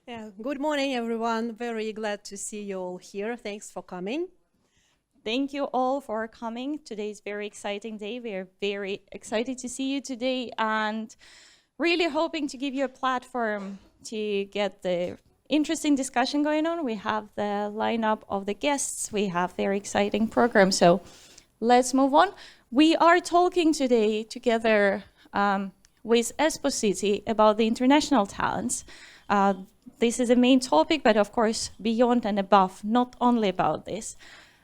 Yeah, good morning, everyone. Very glad to see you all here. Thanks for coming. Thank you all for coming. Today is a very exciting day. We are very excited to see you today and really hoping to give you a platform to get the interesting discussion going on. We have the lineup of the guests. We have very exciting program. So let's move on. We are talking today together with Espoo City about the international talents. This is a main topic, but of course, beyond and above, not only about this.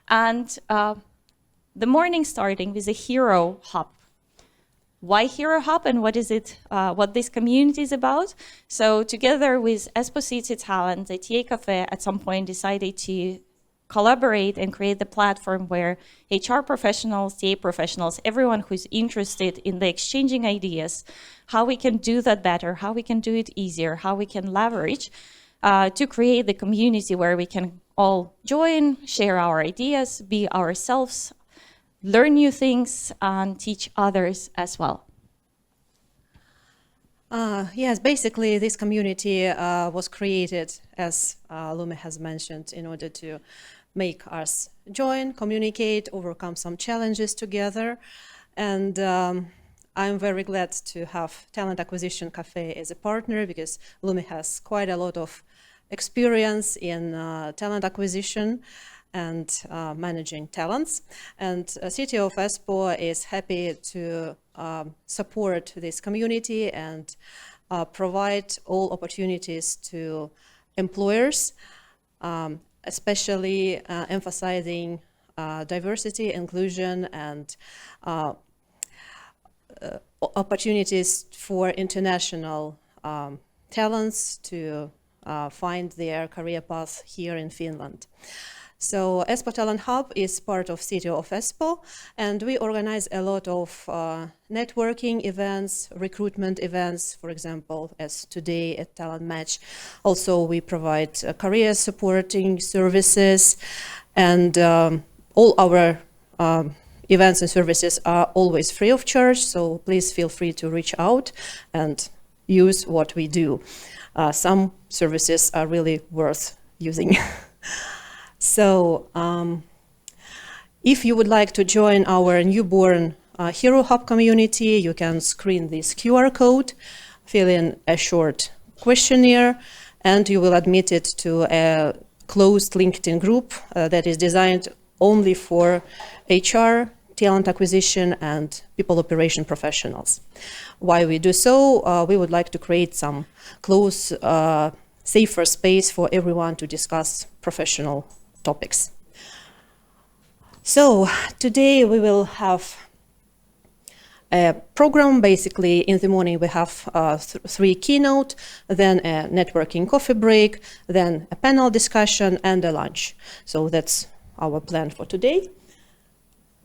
And the morning starting with a HeRoHub. Why HeRoHub and what is it? What this community is about? So together with Espoo City Talent, the TA Café at some point decided to collaborate and create the platform where HR professionals, TA professionals, everyone who's interested in the exchanging ideas, how we can do that better, how we can do it easier, how we can leverage to create the community where we can all join, share our ideas, be ourselves, learn new things, and teach others as well. Yes, basically this community was created, as Lumi has mentioned, in order to make us join, communicate, overcome some challenges together. And I'm very glad to have Talent Acquisition Café as a partner because Lumi has quite a lot of experience in talent acquisition and managing talents. And City of Espoo is happy to support this community and provide all opportunities to employers, especially emphasizing diversity, inclusion, and opportunities for international talents to find their career path here in Finland. So Espoo Talent Hub is part of City of Espoo, and we organize a lot of networking events, recruitment events, for example, as today at TalentMatch. Also, we provide career supporting services, and all our events and services are always free of charge, so please feel free to reach out and use what we do. Some services are really worth using. So if you would like to join our newborn HeRoHub community, you can screen this QR code, fill in a short questionnaire, and you will admit it to a closed LinkedIn group that is designed only for HR, talent acquisition, and people operation professionals. Why we do so, we would like to create some close, safer space for everyone to discuss professional topics. So today we will have a program. Basically, in the morning we have 3 keynote, then a networking coffee break, then a panel discussion, and a lunch. So that's our plan for today.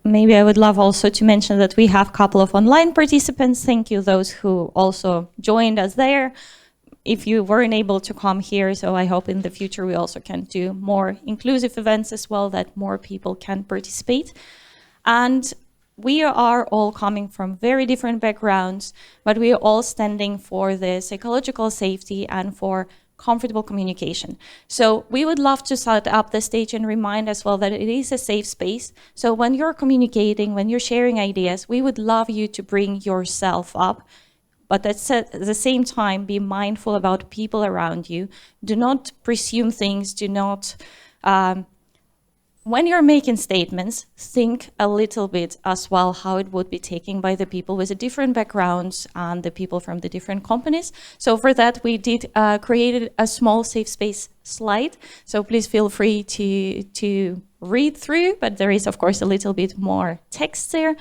Maybe I would love also to mention that we have a couple of online participants. Thank you, those who also joined us there. If you weren't able to come here, so I hope in the future we also can do more inclusive events as well, that more people can participate. And we are all coming from very different backgrounds, but we are all standing for the psychological safety and for comfortable communication. So we would love to set up the stage and remind as well that it is a safe space. So when you're communicating, when you're sharing ideas, we would love you to bring yourself up. But at the same time, be mindful about people around you. Do not presume things. Do not, when you're making statements, think a little bit as well how it would be taken by the people with the different backgrounds and the people from the different companies. So for that, we did created a small safe space slide. So please feel free to read through, but there is, of course, a little bit more text there.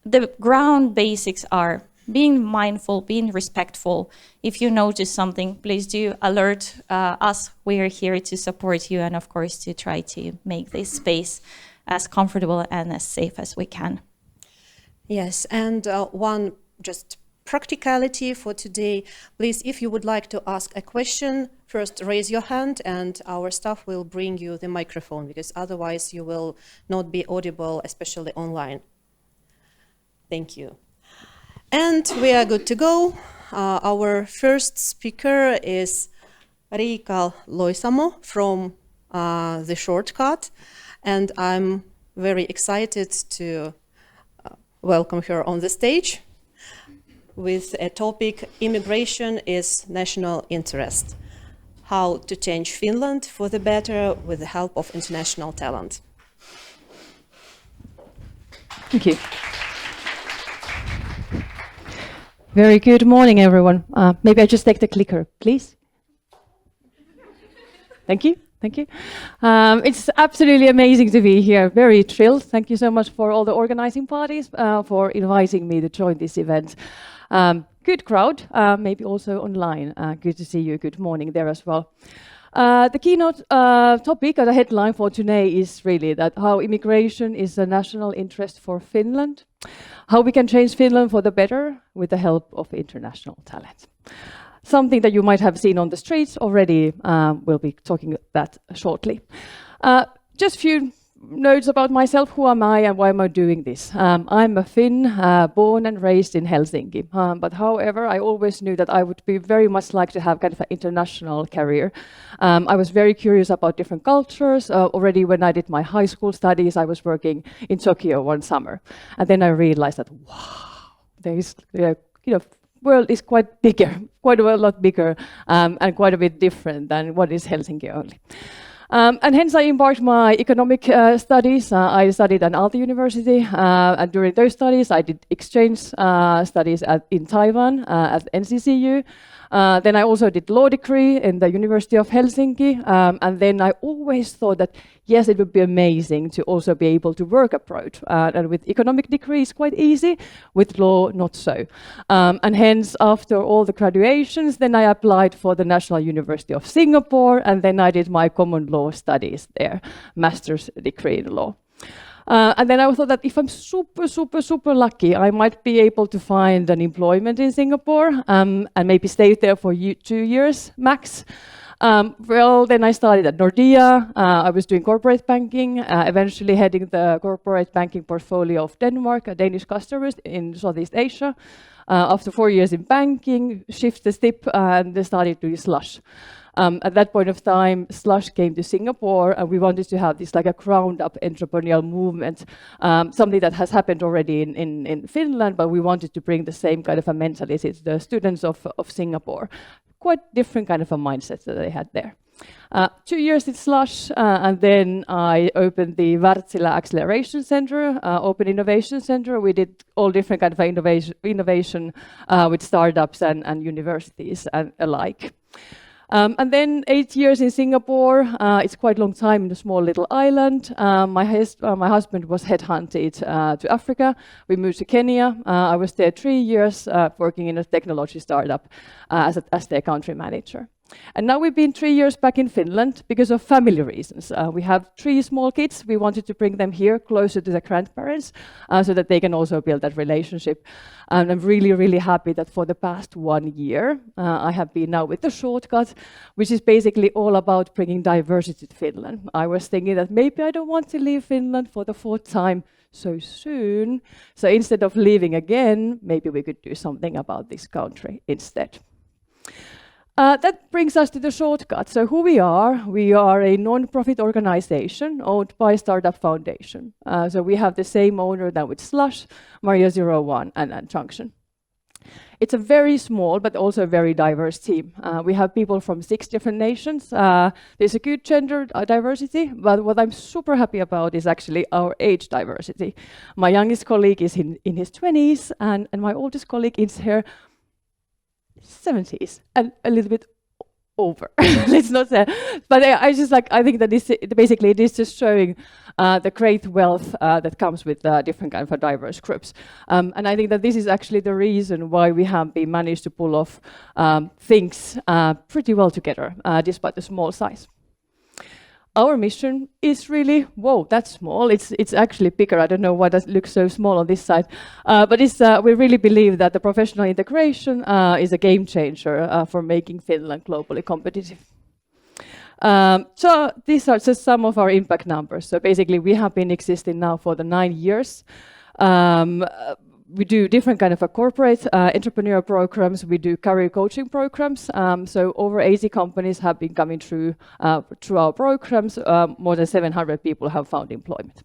The ground basics are being mindful, being respectful. If you notice something, please do alert us. We are here to support you and, of course, to try to make this space as comfortable and as safe as we can. Yes, and one just practicality for today. Please, if you would like to ask a question, first raise your hand and our staff will bring you the microphone, because otherwise you will not be audible, especially online. Thank you. And we are good to go. Our first speaker is Riikka Loisamo from The Shortcut, and I'm very excited to welcome her on the stage with a topic, Immigration is National Interest, how to change Finland for the better with the help of international talent. Thank you. Very good morning, everyone. Maybe I just take the clicker, please. Thank you. Thank you. It's absolutely amazing to be here. Very thrilled. Thank you so much for all the organizing parties for inviting me to join this event. Good crowd, maybe also online. Good to see you. Good morning there as well. The keynote topic or the headline for today is really that how immigration is a national interest for Finland, how we can change Finland for the better with the help of international talent. Something that you might have seen on the streets already. We'll be talking that shortly. Just a few notes about myself. Who am I and why am I doing this? I'm a Finn, born and raised in Helsinki. But however, I always knew that I would be very much like to have kind of an international career. I was very curious about different cultures. Already when I did my high school studies, I was working in Tokyo one summer. And then I realized that, wow, there is, world is quite bigger, quite a lot bigger, and quite a bit different than what is Helsinki only. And hence I embarked my economic studies. I studied at Aalto University, and during those studies I did exchange studies in Taiwan at NCCU. Then I also did law degree in the University of Helsinki, and then I always thought that yes, it would be amazing to also be able to work abroad. And with economic degree, it's quite easy. With law, not so. And hence, after all the graduations, then I applied for the National University of Singapore, and then I did my common law studies there, master's degree in law. And then I thought that if I'm super lucky, I might be able to find an employment in Singapore and maybe stay there for 2 years max. Well, then I started at Nordea. I was doing corporate banking, eventually heading the corporate banking portfolio of Denmark, Danish customers in Southeast Asia. After 4 years in banking, shifted step and started doing Slush. At that point of time, Slush came to Singapore, and we wanted to have this like a ground-up entrepreneurial movement, something that has happened already in Finland, but we wanted to bring the same kind of a mentality to the students of Singapore. Quite different kind of a mindset that they had there. 2 years in Slush, and then I opened the Wärtsilä Acceleration Center, Open Innovation Center. We did all different kind of innovation with startups and universities and alike. And then 8 years in Singapore. It's quite a long time in a small little island. My husband was headhunted to Africa. We moved to Kenya. I was there 3 years working in a technology startup as their country manager. And now we've been 3 years back in Finland because of family reasons. We have 3 small kids. We wanted to bring them here closer to the grandparents so that they can also build that relationship. And I'm really happy that for the past 1 year, I have been now with the Shortcut, which is basically all about bringing diversity to Finland. I was thinking that maybe I don't want to leave Finland for the 4th time so soon. So instead of leaving again, maybe we could do something about this country instead. That brings us to the Shortcut. So who we are a non-profit organization owned by Startup Foundation. So we have the same owner that with Slush, Maria 01 and Junction. It's a very small but also very diverse team. We have people from 6 different nations. There's a good gender diversity, but what I'm super happy about is actually our age diversity. My youngest colleague is in his 20s, and my oldest colleague is here 70s and a little bit over. Let's not say, but I think that this basically it is just showing the great wealth that comes with different kind of diverse groups. And I think that this is actually the reason why we have been managed to pull off things pretty well together, despite the small size. Our mission is really, whoa, that's small. It's actually bigger. I don't know why that looks so small on this side. But we really believe that the professional integration is a game changer for making Finland globally competitive. So these are just some of our impact numbers. So basically, we have been existing now for the 9 years. we do different kind of a corporate entrepreneur programs. We do career coaching programs. So over 80 companies have been coming through our programs. More than 700 people have found employment.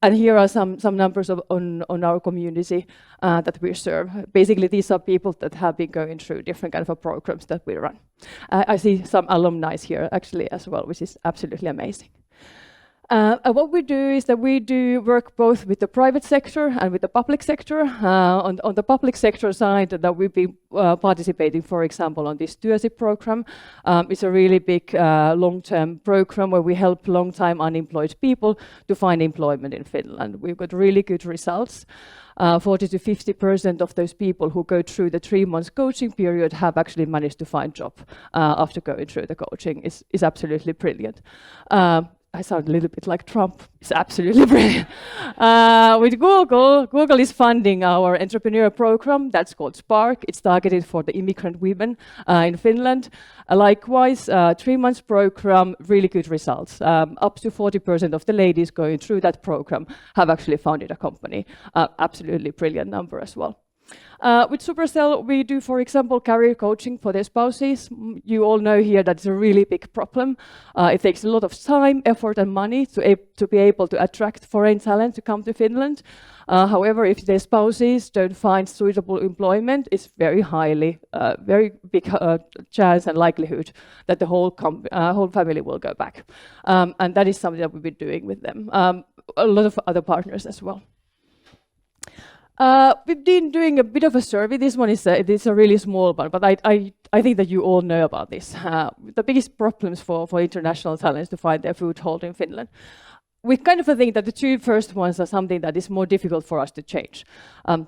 And here are some numbers on our community that we serve. Basically, these are people that have been going through different kind of programs that we run. I see some alumni here actually as well, which is absolutely amazing. And what we do is that we do work both with the private sector and with the public sector. On the public sector side, that we've been participating, for example, on this Työsi program. It's a really big long-term program where we help long-time unemployed people to find employment in Finland. We've got really good results. 40 to 50% of those people who go through the 3 months coaching period have actually managed to find a job after going through the coaching. Is absolutely brilliant. I sound a little bit like Trump. It's absolutely brilliant. With Google is funding our entrepreneur program that's called Spark. It's targeted for the immigrant women in Finland. Likewise, 3 months program, really good results. Up to 40% of the ladies going through that program have actually founded a company. Absolutely brilliant number as well. With Supercell, we do, for example, career coaching for their spouses. You all know here that it's a really big problem. It takes a lot of time, effort, and money to be able to attract foreign talent to come to Finland. However, if their spouses don't find suitable employment, it's very big chance and likelihood that the whole family will go back. And that is something that we've been doing with them. A lot of other partners as well. We've been doing a bit of a survey. This one is a really small one, but I think that you all know about this. The biggest problems for international talents to find their foothold in Finland. We kind of think that the two first ones are something that is more difficult for us to change.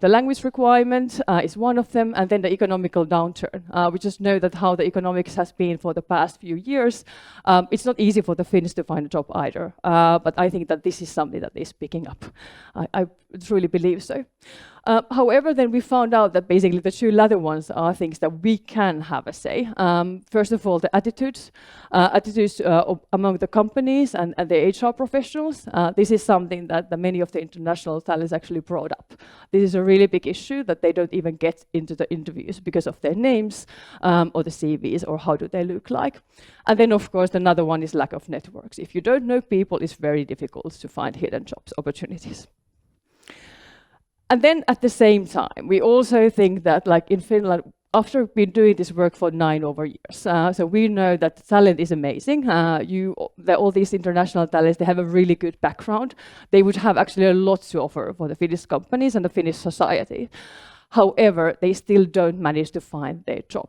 The language requirement is one of them, and then the economical downturn. We just know that how the economics has been for the past few years. It's not easy for the Finns to find a job either, but I think that this is something that is picking up. I truly believe so. However, then we found out that basically the two latter ones are things that we can have a say. First of all, the attitudes among the companies and the HR professionals. This is something that many of the international talents actually brought up. This is a really big issue that they don't even get into the interviews because of their names or the CVs or how do they look like. And then, of course, another one is lack of networks. If you don't know people, it's very difficult to find hidden jobs opportunities. And then at the same time, we also think that, like in Finland, after we've been doing this work for 9 over years, so we know that the talent is amazing. All these international talents, they have a really good background. They would have actually a lot to offer for the Finnish companies and the Finnish society. However, they still don't manage to find their job.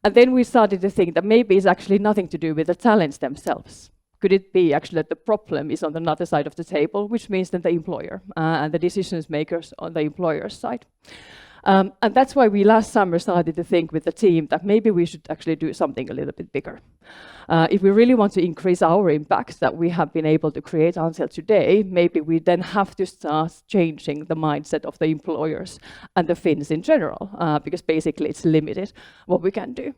And then we started to think that maybe it's actually nothing to do with the talents themselves. Could it be actually that the problem is on the other side of the table, which means that the employer and the decision makers on the employer's side? And that's why we last summer started to think with the team that maybe we should actually do something a little bit bigger. If we really want to increase our impact that we have been able to create until today, maybe we then have to start changing the mindset of the employers and the Finns in general, because basically it's limited what we can do.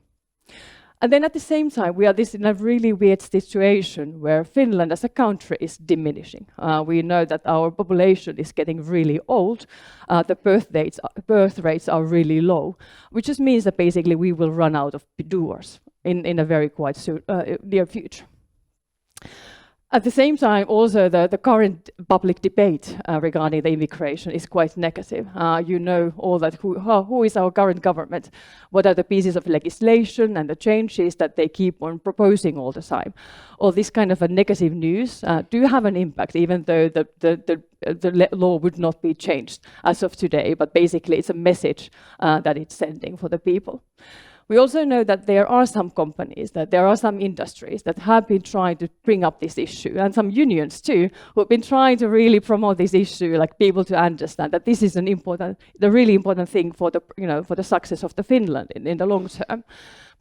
And then at the same time, we are in a really weird situation where Finland as a country is diminishing. We know that our population is getting really old. The birth rates are really low, which just means that basically we will run out of doers in a very quite near future. At the same time, also the current public debate regarding the immigration is quite negative. You know all that who is our current government, what are the pieces of legislation and the changes that they keep on proposing all the time. All this kind of a negative news do have an impact, even though the law would not be changed as of today, but basically it's a message that it's sending for the people. We also know that there are some companies, that there are some industries that have been trying to bring up this issue, and some unions too, who have been trying to really promote this issue, like people to understand that this is the really important thing for the, for the success of the Finland in the long term.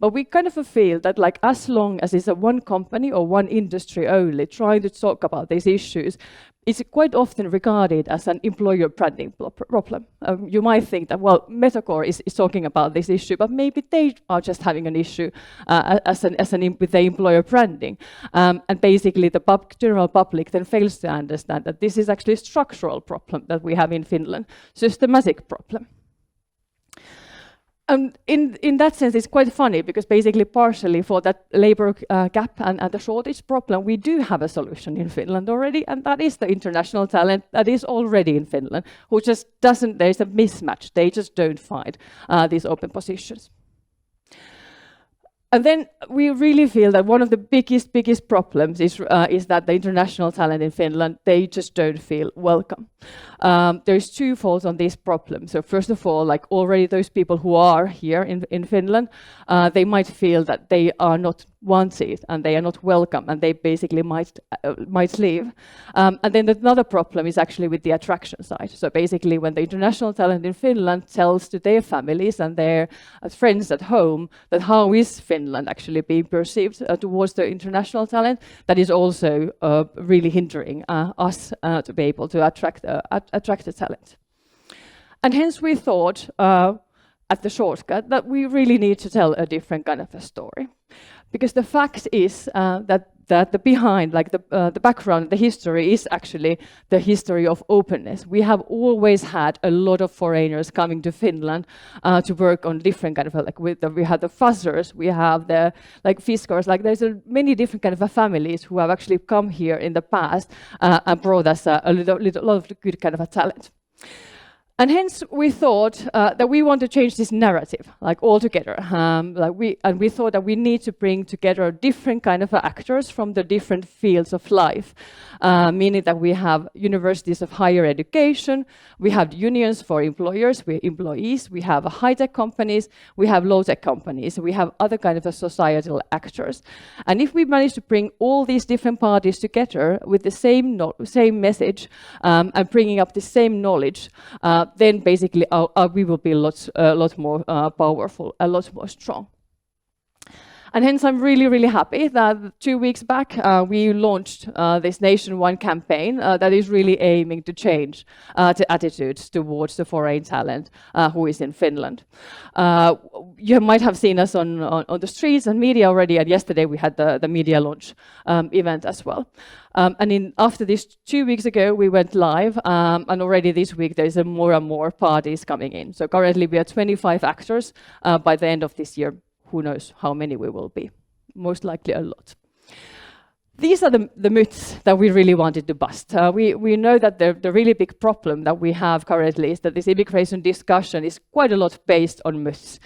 But we kind of feel that like as long as it's a one company or one industry only trying to talk about these issues, it's quite often regarded as an employer branding problem. You might think that, well, Metacore is talking about this issue, but maybe they are just having an issue with the employer branding. And basically the general public then fails to understand that this is actually a structural problem that we have in Finland, systematic problem. And in that sense, it's quite funny because basically partially for that labor gap and the shortage problem, we do have a solution in Finland already, and that is the international talent that is already in Finland, who just doesn't, there's a mismatch. They just don't find these open positions. And then we really feel that one of the biggest problems is that the international talent in Finland, they just don't feel welcome. There's twofold on this problem. So first of all, like already those people who are here in Finland, they might feel that they are not wanted and they are not welcome and they basically might leave. And then another problem is actually with the attraction side. So basically when the international talent in Finland tells to their families and their friends at home that how is Finland actually being perceived towards the international talent, that is also really hindering us to be able to attract the talent. And hence we thought at the shortcut that we really need to tell a different kind of a story. Because the fact is that the behind, like the background, the history is actually the history of openness. We have always had a lot of foreigners coming to Finland to work on different kind of we have the fuzzers, we have the fiskars, there's many different kind of families who have actually come here in the past and brought us a lot of good kind of a talent. And hence we thought that we want to change this narrative, altogether. We thought that we need to bring together different kind of actors from the different fields of life, meaning that we have universities of higher education, we have unions for employers, employees, we have high-tech companies, we have low-tech companies, we have other kind of societal actors. And if we manage to bring all these different parties together with the same message and bringing up the same knowledge, then basically we will be a lot more powerful, a lot more strong. And hence I'm really happy that 2 weeks back we launched this nationwide campaign that is really aiming to change the attitudes towards the foreign talent who is in Finland. You might have seen us on the streets and media already, and yesterday we had the media launch event as well. And after this 2 weeks ago, we went live, and already this week there's more and more parties coming in. So currently we are 25 actors. By the end of this year, who knows how many we will be? Most likely a lot. These are the myths that we really wanted to bust. We know that the really big problem that we have currently is that this immigration discussion is quite a lot based on myths.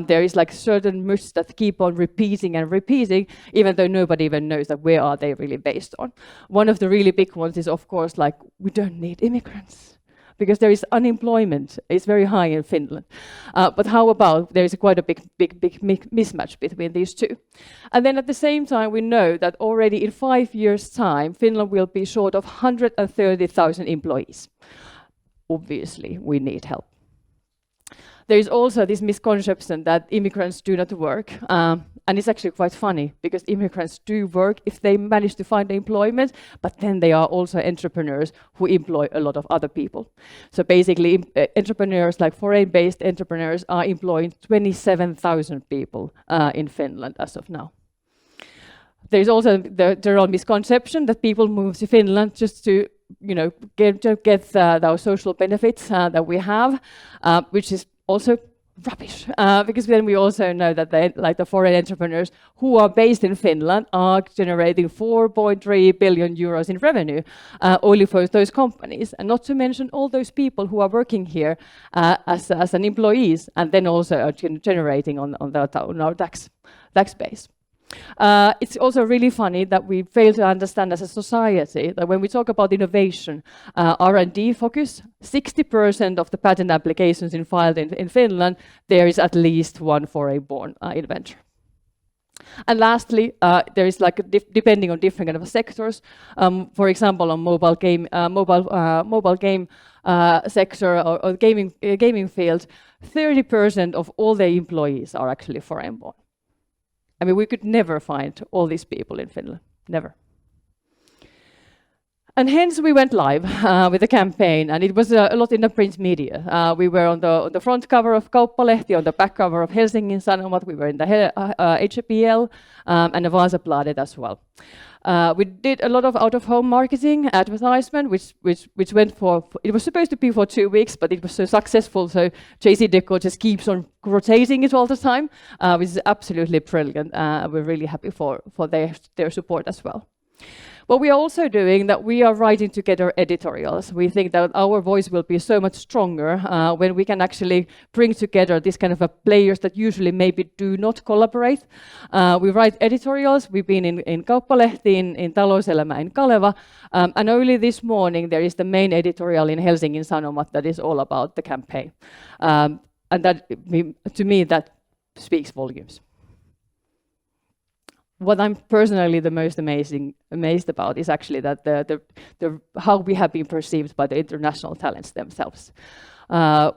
There is certain myths that keep on repeating and repeating, even though nobody even knows that where are they really based on. One of the really big ones is, of course, we don't need immigrants, because there is unemployment. It's very high in Finland. But how about there is quite a big mismatch between these two? And then at the same time, we know that already in 5 years' time, Finland will be short of 130,000 employees. Obviously, we need help. There is also this misconception that immigrants do not work. And it's actually quite funny because immigrants do work if they manage to find employment, but then they are also entrepreneurs who employ a lot of other people. So basically, entrepreneurs, foreign-based entrepreneurs, are employing 27,000 people in Finland as of now. There's also the general misconception that people move to Finland just to get those social benefits that we have, which is also rubbish, because then we also know that the foreign entrepreneurs who are based in Finland are generating 4.3 billion euros in revenue only for those companies, and not to mention all those people who are working here as an employees and then also are generating on our tax base. It's also really funny that we fail to understand as a society that when we talk about innovation, R&D focus, 60% of the patent applications filed in Finland, there is at least one foreign-born inventor. And lastly, there is depending on different kind of sectors. For example, on mobile game sector or gaming field, 30% of all the employees are actually foreign-born. I mean, we could never find all these people in Finland, never. And hence we went live with the campaign, and it was a lot in the print media. We were on the front cover of Kauppalehti, on the back cover of Helsingin Sanomat, we were in the HPL and the Vasabladet as well. We did a lot of out-of-home marketing advertisement, which went for, it was supposed to be for 2 weeks, but it was so successful, so JC Deco just keeps on rotating it all the time, which is absolutely brilliant. We're really happy for their support as well. What we are also doing, that we are writing together editorials. We think that our voice will be so much stronger when we can actually bring together this kind of players that usually maybe do not collaborate. We write editorials. We've been in Kauppalehti, in Talouselämä, in Kaleva, and only this morning there is the main editorial in Helsingin Sanomat that is all about the campaign. And that, to me, that speaks volumes. What I'm personally the most amazed about is actually that the how we have been perceived by the international talents themselves.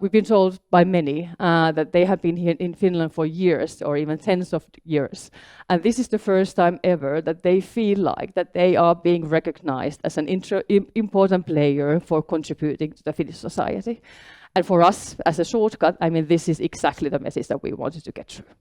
We've been told by many that they have been here in Finland for years or even tens of years. And this is the first time ever that they feel like that they are being recognized as an important player for contributing to the Finnish society. And for us, as a shortcut, I mean, this is exactly the message that we wanted to get through.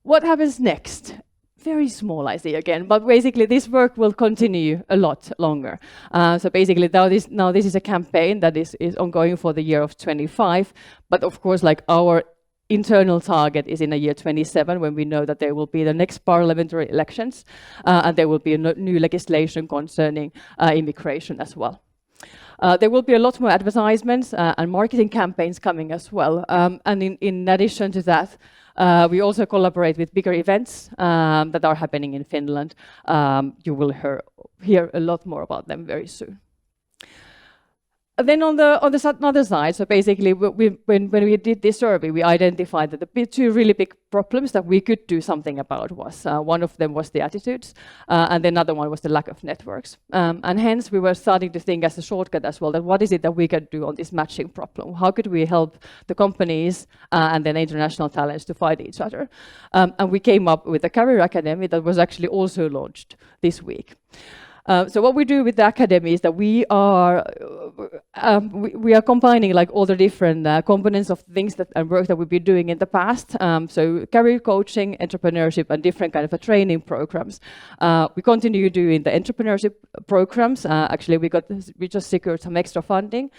What happens next? Very small, I see again, but basically this work will continue a lot longer. So basically now this is a campaign that is ongoing for the year of 25, but of course, like, our internal target is in the year 27, when we know that there will be the next parliamentary elections, and there will be a new legislation concerning immigration as well. There will be a lot more advertisements and marketing campaigns coming as well. And in addition to that, we also collaborate with bigger events that are happening in Finland. You will hear a lot more about them very soon. Then on the other side, so basically when we did this survey, we identified that the two really big problems that we could do something about was, one of them was the attitudes, and then another one was the lack of networks. And hence we were starting to think as a shortcut as well, that what is it that we could do on this matching problem? How could we help the companies and then international talents to find each other? And we came up with a career academy that was actually also launched this week. So what we do with the academy is that we are combining like all the different components of things that and work that we've been doing in the past. So career coaching, entrepreneurship, and different kind of training programs. We continue doing the entrepreneurship programs. Actually, we just secured some extra funding.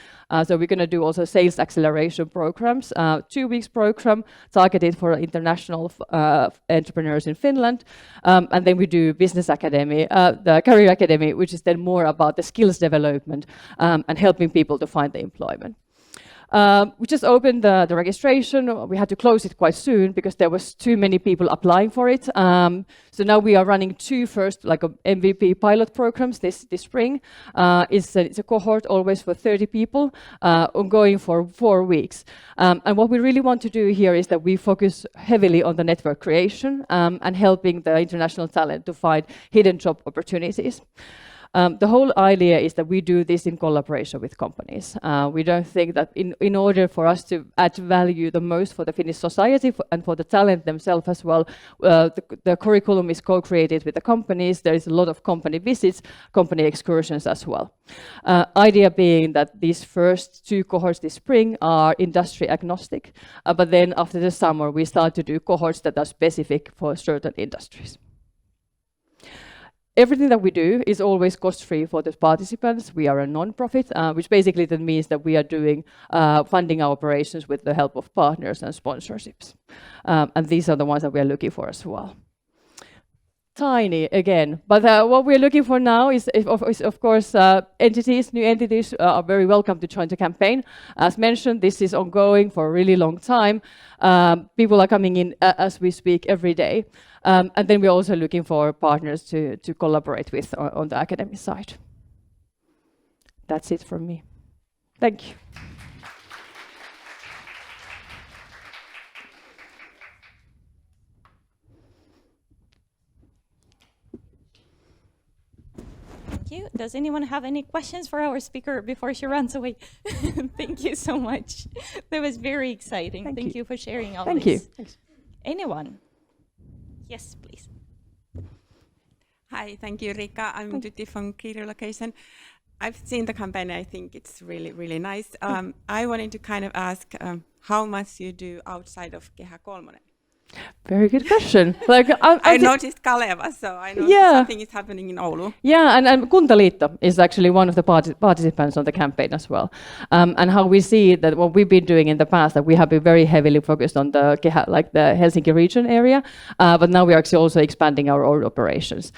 So we're going to do also sales acceleration programs. 2 weeks program targeted for international entrepreneurs in Finland. And then we do business academy, the career academy, which is then more about the skills development and helping people to find the employment. We just opened the registration. We had to close it quite soon because there was too many people applying for it. So now we are running two first like MVP pilot programs this spring. It's a cohort always for 30 people, ongoing for 4 weeks. And what we really want to do here is that we focus heavily on the network creation and helping the international talent to find hidden job opportunities. The whole idea is that we do this in collaboration with companies. We don't think that in order for us to add value the most for the Finnish society and for the talent themselves as well, the curriculum is co-created with the companies. There is a lot of company visits, company excursions as well. Idea being that these first 2 cohorts this spring are industry agnostic, but then after the summer we start to do cohorts that are specific for certain industries. Everything that we do is always cost-free for the participants. We are a non-profit, which basically then means that we are doing funding our operations with the help of partners and sponsorships. And these are the ones that we are looking for as well. Tiny again, but what we're looking for now is of course entities. New entities are very welcome to join the campaign. As mentioned, this is ongoing for a really long time. People are coming in as we speak every day. And then we're also looking for partners to collaborate with on the academic side. That's it from me. Thank you. Thank you. Does anyone have any questions for our speaker before she runs away? Thank you so much. That was very exciting. Thank you for sharing all this. Thank you. Anyone? Yes, please. Hi, thank you, Riikka. I'm Tutti from Creator Location. I've seen the campaign. I think it's really, really nice. I wanted to kind of ask how much you do outside of Kehä Kolmonen. Very good question. I noticed Kaleva, so I know something is happening in Oulu. Yeah, and Kuntaliitto is actually one of the participants on the campaign as well. And how we see that what we've been doing in the past, that we have been very heavily focused on the the Helsinki region area, but now we are actually also expanding our own operations.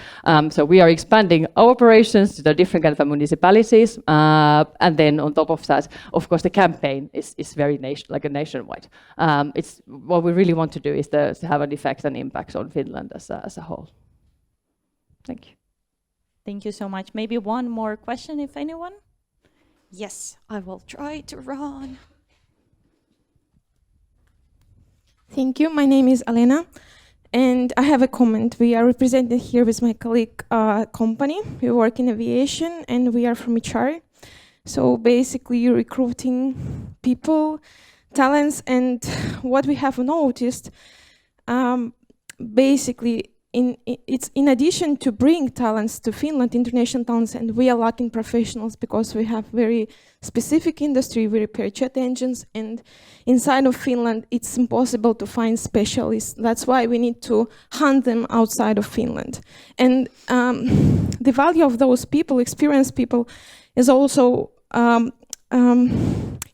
So we are expanding our operations to the different kind of municipalities, and then on top of that, of course, the campaign is very nationwide. It's what we really want to do is to have an effect and impact on Finland as a whole. Thank you. Thank you so much. Maybe one more question, if anyone? Yes, I will try to run. Thank you. My name is Alena, and I have a comment. We are represented here with my colleague company. We work in aviation, and we are from HR. So basically, recruiting people, talents, and what we have noticed, basically, it's in addition to bring talents to Finland, international talents, and we are lacking professionals because we have very specific industry. We repair jet engines, and inside of Finland, it's impossible to find specialists. That's why we need to hunt them outside of Finland. And the value of those people, experienced people, is also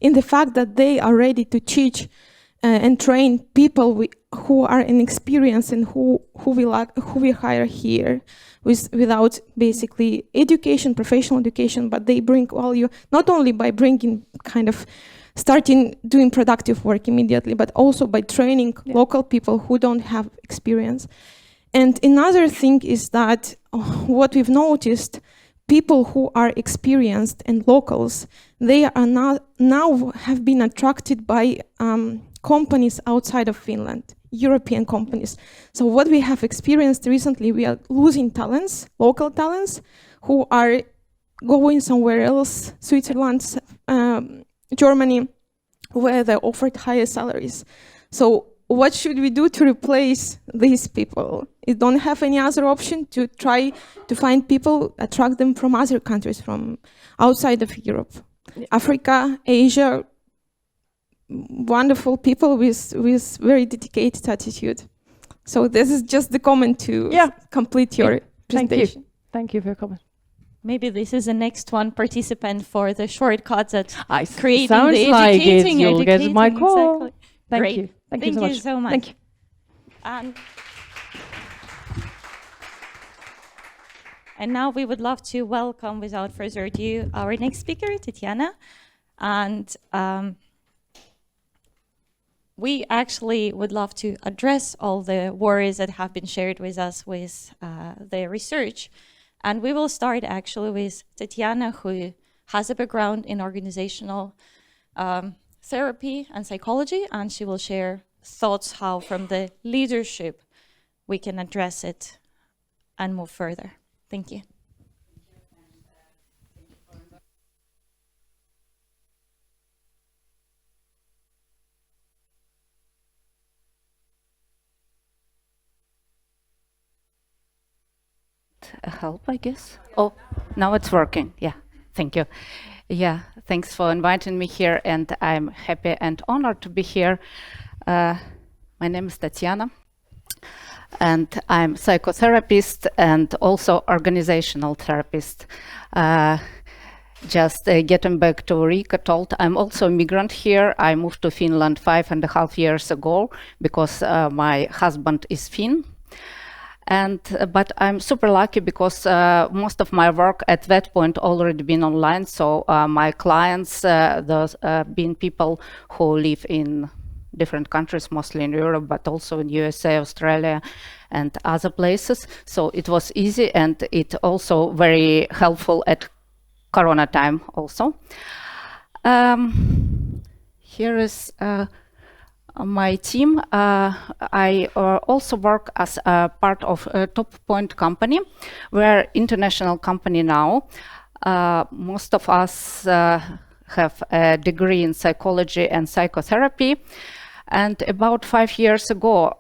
in the fact that they are ready to teach and train people who are inexperienced and who we hire here without basically education, professional education, but they bring value not only by bringing kind of starting doing productive work immediately, but also by training local people who don't have experience. And another thing is that what we've noticed, people who are experienced and locals, they are now have been attracted by companies outside of Finland, European companies. So what we have experienced recently, we are losing talents, local talents, who are going somewhere else, Switzerland, Germany, where they're offered higher salaries. So what should we do to replace these people? We don't have any other option to try to find people, attract them from other countries, from outside of Europe. Africa, Asia, wonderful people with very dedicated attitude. So this is just the comment to complete your presentation. Thank you for your comment. Maybe this is the next one participant for the shortcuts at creating sounds the like educating. You'll get my call. Exactly. Thank Great. you. Thank you so much. Thank you. And now we would love to welcome, without further ado, our next speaker, Tatiana. And we actually would love to address all the worries that have been shared with us with the research. And we will start actually with Tatiana, who has a background in organizational therapy and psychology, and she will share thoughts how from the leadership we can address it and move further. Thank you. Help, I guess. Oh, now it's working. Yeah, thank you. Yeah, thanks for inviting me here, and I'm happy and honored to be here. My name is Tatiana, and I'm psychotherapist and also organizational therapist. Just getting back to Riikka told, I'm also a migrant here. I moved to Finland 5.5 years ago because my husband is Finn. But I'm super lucky because most of my work at that point already been online. So my clients, those being people who live in different countries, mostly in Europe, but also in USA, Australia, and other places. So it was easy, and it also very helpful at Corona time also. Here is my team. I also work as a part of a Top Point company. We're an international company now. Most of us have a degree in psychology and psychotherapy. And about 5 years ago,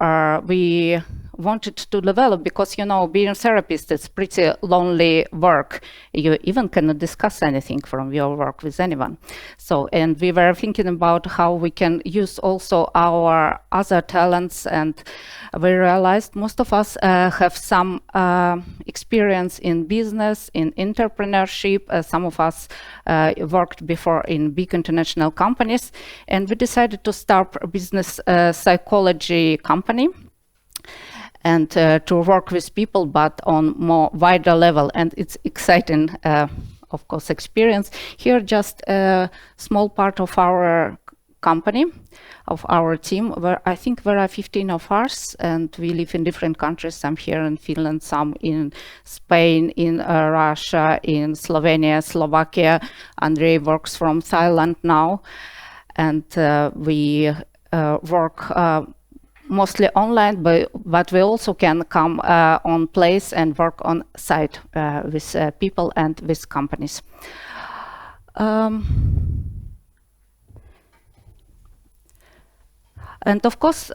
we wanted to develop, because being a therapist is pretty lonely work. You even cannot discuss anything from your work with anyone. So, and we were thinking about how we can use also our other talents, and we realized most of us have some experience in business, in entrepreneurship. Some of us worked before in big international companies, and we decided to start a business psychology company, and to work with people, but on more wider level. And it's exciting, of course, experience. Here, just a small part of our company, of our team, where I think there are 15 of us, and we live in different countries, some here in Finland, some in Spain, in Russia, in Slovenia, Slovakia. Andrei works from Thailand now, and we work mostly online, but we also can come on place and work on site with people and with companies. And of course,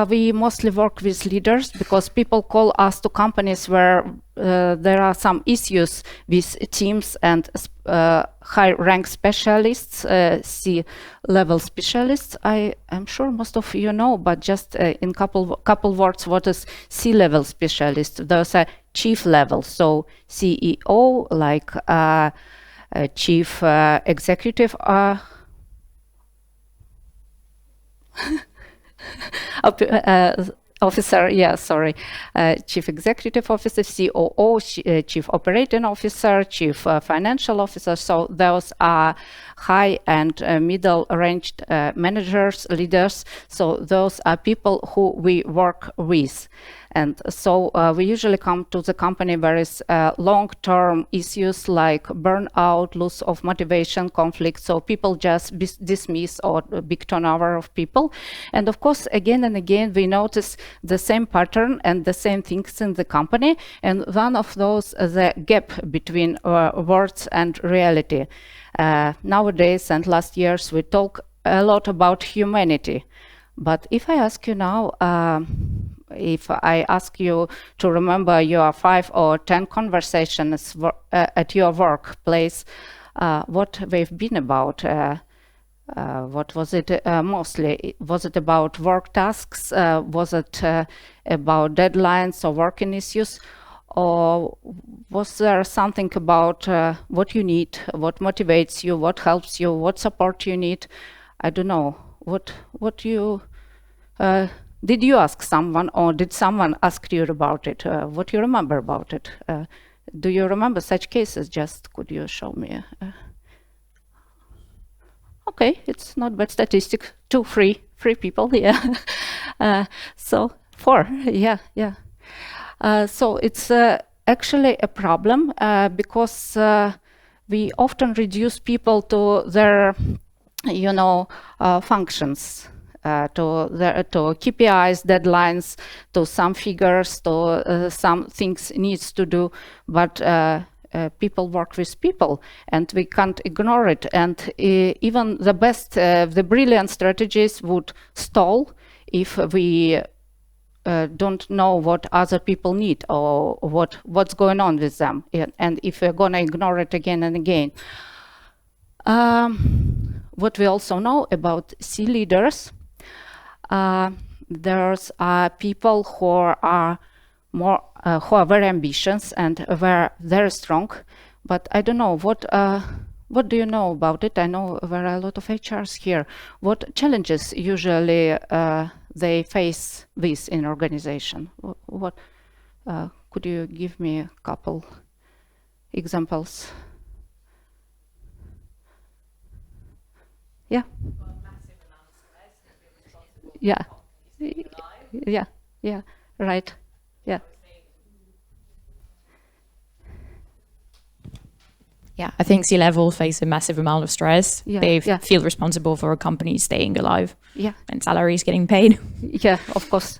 we mostly work with leaders, because people call us to companies where there are some issues with teams and high-rank specialists, C-level specialists. I am sure most of you know, but just in couple words, what is C-level specialist? Those are chief level, so CEO, like chief executive. Officer, chief executive officer, COO, chief operating officer, chief financial officer. So those are high and middle-ranged managers, leaders. So those are people who we work with. And so we usually come to the company where is long-term issues like burnout, loss of motivation, conflict. So people just dismiss, or a big turnover of people. And of course, again and again, we notice the same pattern and the same things in the company. And one of those is the gap between words and reality. Nowadays and last years, we talk a lot about humanity. But if I ask you now, if I ask you to remember your 5 or 10 conversations at your workplace, what they've been about, what was it mostly? Was it about work tasks? Was it about deadlines or working issues? Or was there something about what you need, what motivates you, what helps you, what support you need? I don't know. What you... did you ask someone, or did someone ask you about it? What you remember about it? Do you remember such cases? Just could you show me? Okay, it's not bad statistic. 2, 3 people, yeah. So 4, yeah. So it's actually a problem because we often reduce people to their, functions. To KPIs, deadlines, to some figures, to some things needs to do, but people work with people, and we can't ignore it. And even the best, the brilliant strategies would stall if we don't know what other people need or what's going on with them, and if we're gonna ignore it again and again. What we also know about C leaders. There's people who are more who are very ambitious and very strong, but I don't know what do you know about it? I know there are a lot of HRs here. What challenges usually they face this in organization? What could you give me a couple examples? Yeah. Yeah, right, yeah. Yeah, I think C-level face a massive amount of stress. They feel responsible for a company staying alive. Yeah, and salaries getting paid. Yeah, of course,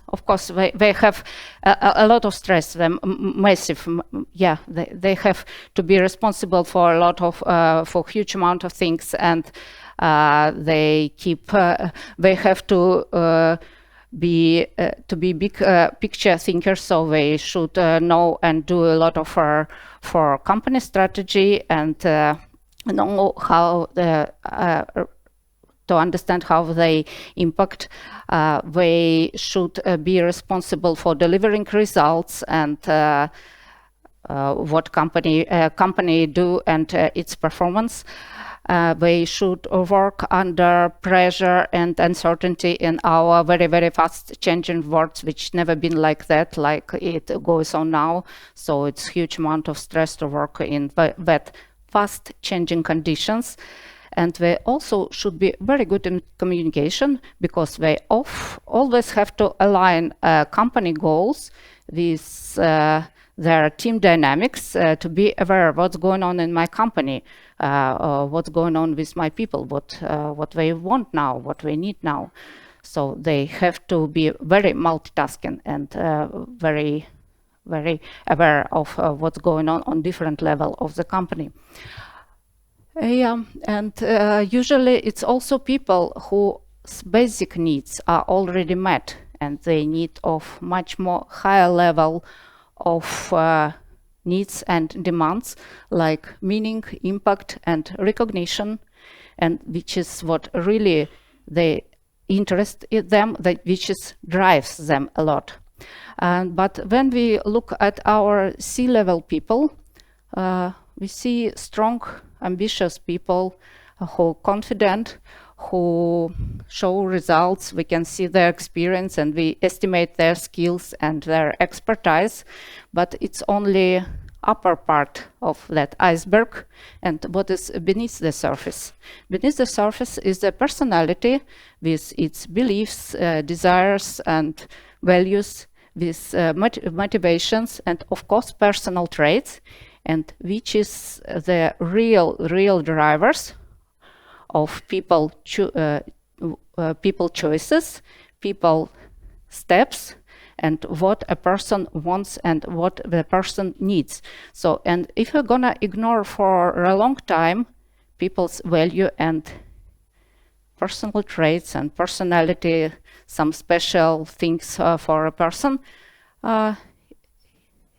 they have a lot of stress. They're massive. Yeah, they have to be responsible for a lot of for huge amount of things, and they have to be big picture thinkers, so they should know and do a lot of for company strategy and know how to understand how they impact. They should be responsible for delivering results and what company do and its performance. They should work under pressure and uncertainty in our very, very fast changing world, which never been like that, like it goes on now. So it's huge amount of stress to work in that fast changing conditions. And they also should be very good in communication, because they always have to align company goals with their team dynamics, to be aware of what's going on in my company, what's going on with my people, what they want now, what they need now. So they have to be very multitasking and very, very aware of what's going on different level of the company. And usually it's also people whose basic needs are already met, and they need of much more higher level of needs and demands, like meaning, impact, and recognition, and which is what really they interest in them, which drives them a lot. But when we look at our C-level people, we see strong, ambitious people who are confident, who show results. We can see their experience and we estimate their skills and their expertise, but it's only upper part of that iceberg. And what is beneath the surface? Beneath the surface is the personality with its beliefs, desires and values, with motivations and of course personal traits, and which is the real drivers of people choices, people steps, and what a person wants and what the person needs. So, and if we're gonna ignore for a long time people's value and personal traits and personality, some special things for a person,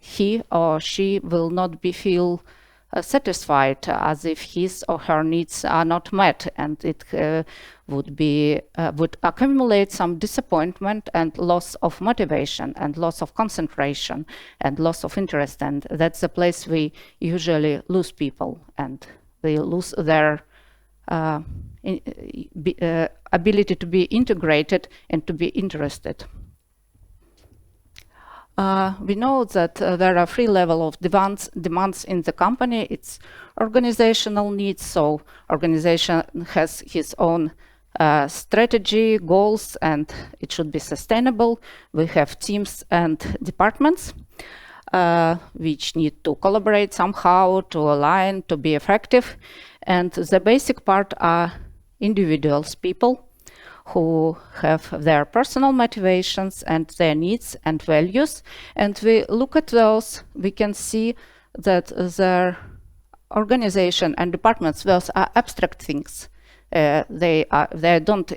he or she will not feel satisfied, as if his or her needs are not met, and it would accumulate some disappointment and loss of motivation and loss of concentration and loss of interest, and that's the place we usually lose people, and they lose their ability to be integrated and to be interested. We know that there are 3 levels of demands in the company. It's organizational needs, so organization has its own strategy, goals, and it should be sustainable. We have teams and departments which need to collaborate somehow, to align, to be effective. And the basic part are individuals, people who have their personal motivations and their needs and values. And we look at those, we can see that their organization and departments, those are abstract things. They don't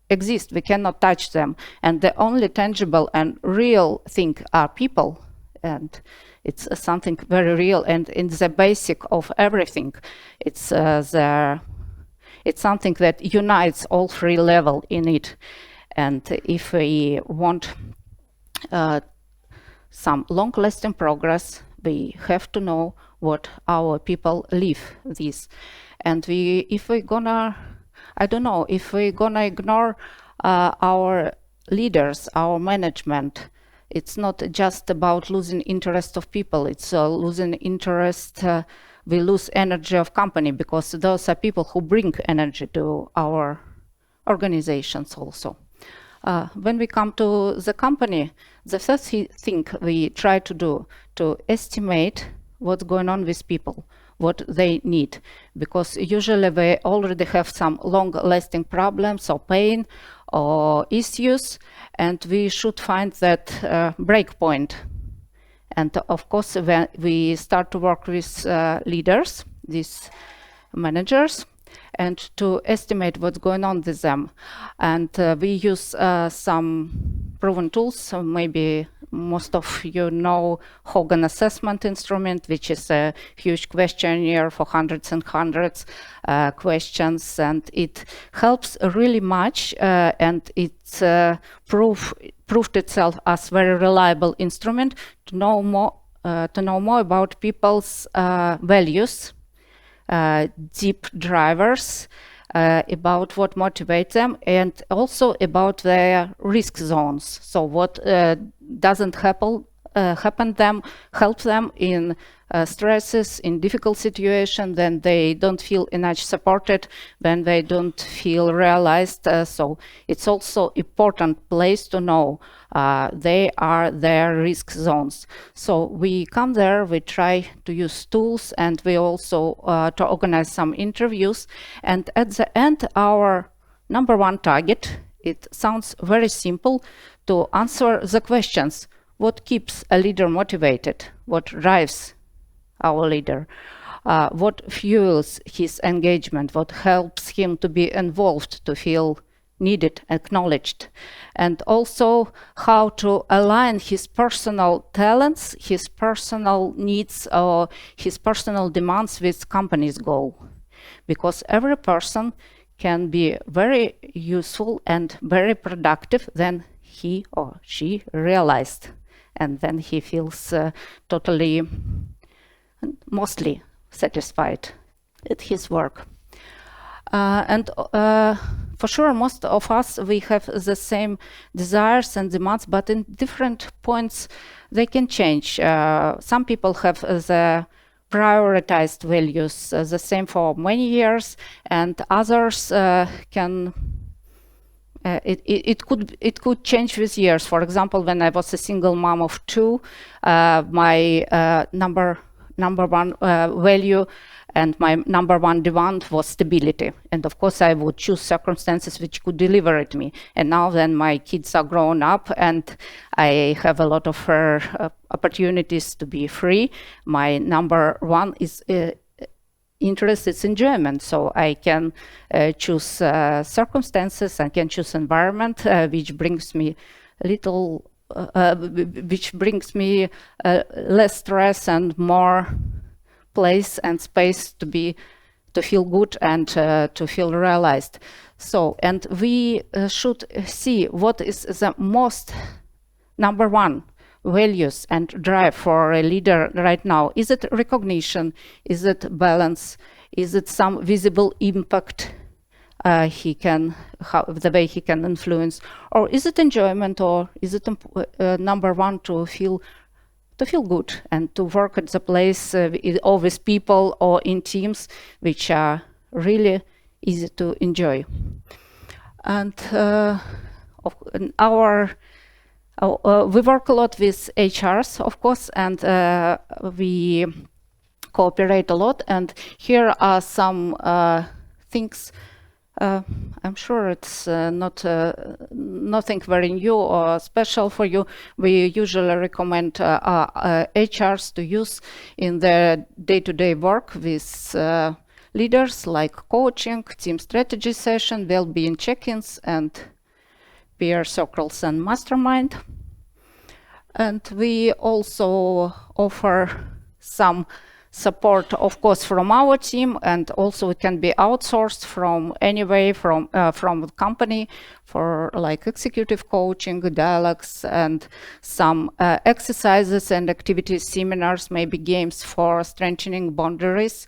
exist, we cannot touch them. And the only tangible and real thing are people. And it's something very real, and in the basic of everything, it's something that unites all 3 levels in it. And if we want some long-lasting progress, we have to know what our people live this. And if we're gonna ignore our leaders, our management, it's not just about losing interest of people, it's losing interest, we lose energy of company, because those are people who bring energy to our organizations also. When we come to the company, the first thing we try to do to estimate what's going on with people, what they need, because usually they already have some long-lasting problems or pain or issues, and we should find that break point. And of course, when we start to work with leaders, these managers, and to estimate what's going on with them. And we use some proven tools. So maybe most of you know Hogan assessment instrument, which is a huge questionnaire for hundreds and hundreds questions, and it helps really much, and it's proved itself as very reliable instrument to know more about people's values, deep drivers, about what motivates them, and also about their risk zones. So what doesn't help them in stresses, in difficult situations, then they don't feel enough supported, when they don't feel realized. So it's also important place to know they are their risk zones. So we come there, we try to use tools, and we also to organize some interviews. And at the end, our number one target, it sounds very simple, to answer the questions: what keeps a leader motivated? What drives our leader? What fuels his engagement? What helps him to be involved, to feel needed, acknowledged? And also how to align his personal talents, his personal needs, or his personal demands with company's goal. Because every person can be very useful and very productive when he or she realized, and then he feels totally, mostly satisfied with his work. And for sure, most of us, we have the same desires and demands, but in different points they can change. Some people have the prioritized values the same for many years, and others can it could change with years. For example, when I was a single mom of two, my number one value and my number one demand was stability. And of course, I would choose circumstances which could deliver it me. And now then my kids are grown up and I have a lot of opportunities to be free. My number one is interest, it's enjoyment. So I can choose circumstances, I can choose environment which brings me little, less stress and more place and space to feel good and to feel realized. So, and we should see what is the most number one values and drive for a leader right now. Is it recognition? Is it balance? Is it some visible impact the way he can influence? Or is it enjoyment? Or is it number one to feel good and to work at the place or with people or in teams which are really easy to enjoy? And we work a lot with HRs, of course, and we cooperate a lot. And here are some things. I'm sure it's not nothing very new or special for you. We usually recommend HRs to use in their day-to-day work with leaders, like coaching, team strategy session, well-being check-ins, and peer circles and mastermind. And we also offer some support, of course, from our team, and also it can be outsourced from anyway, from the company, for like executive coaching, dialogues, and some exercises and activities, seminars, maybe games for strengthening boundaries.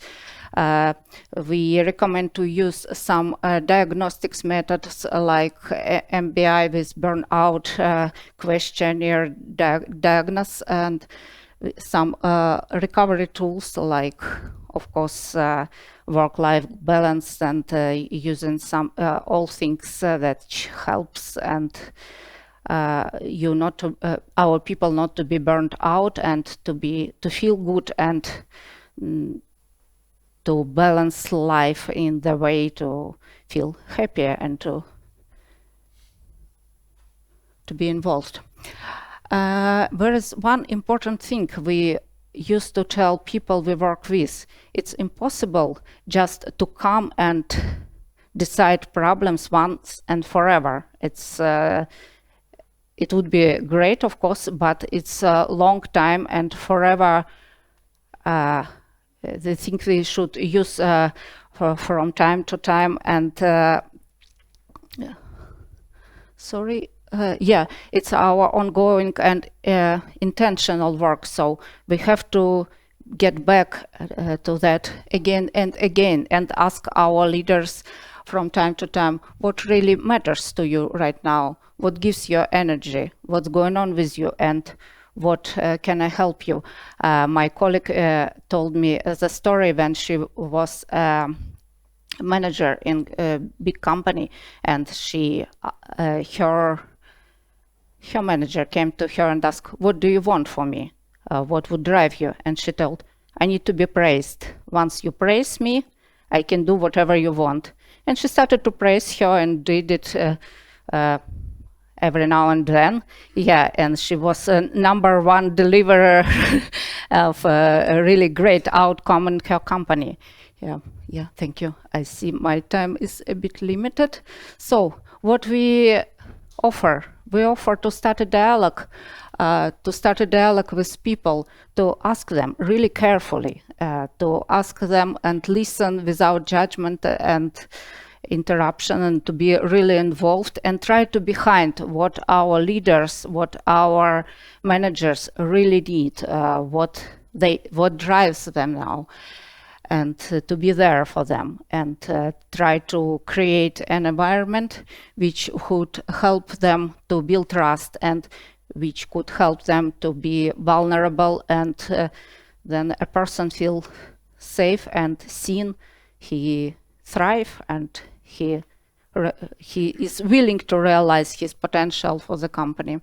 We recommend to use some diagnostics methods like MBI with burnout questionnaire diagnosis, and some recovery tools like, of course, work-life balance, and using some all things that helps and our people not to be burnt out and to feel good and to balance life in the way to feel happier and to be involved. There is one important thing we used to tell people we work with, it's impossible just to come and decide problems once and forever. It would be great, of course, but it's a long time and forever. They think we should use from time to time and it's our ongoing and intentional work. So we have to get back to that again and again and ask our leaders from time to time what really matters to you right now, what gives you energy, what's going on with you, and what can I help you? My colleague told me the story when she was manager in a big company, and her manager came to her and asked, what do you want from me? What would drive you? And she told, I need to be praised. Once you praise me, I can do whatever you want. And she started to praise her and did it every now and then. Yeah, and she was a #1 deliverer of a really great outcome in her company. Yeah, thank you. I see my time is a bit limited. So what we offer to start a dialogue, with people, to ask them really carefully, to ask them and listen without judgment and interruption, and to be really involved and try to behind what our leaders, what our managers really need, what drives them now, and to be there for them and try to create an environment which would help them to build trust and which could help them to be vulnerable, and then a person feel safe and seen, he thrive, and he is willing to realize his potential for the company.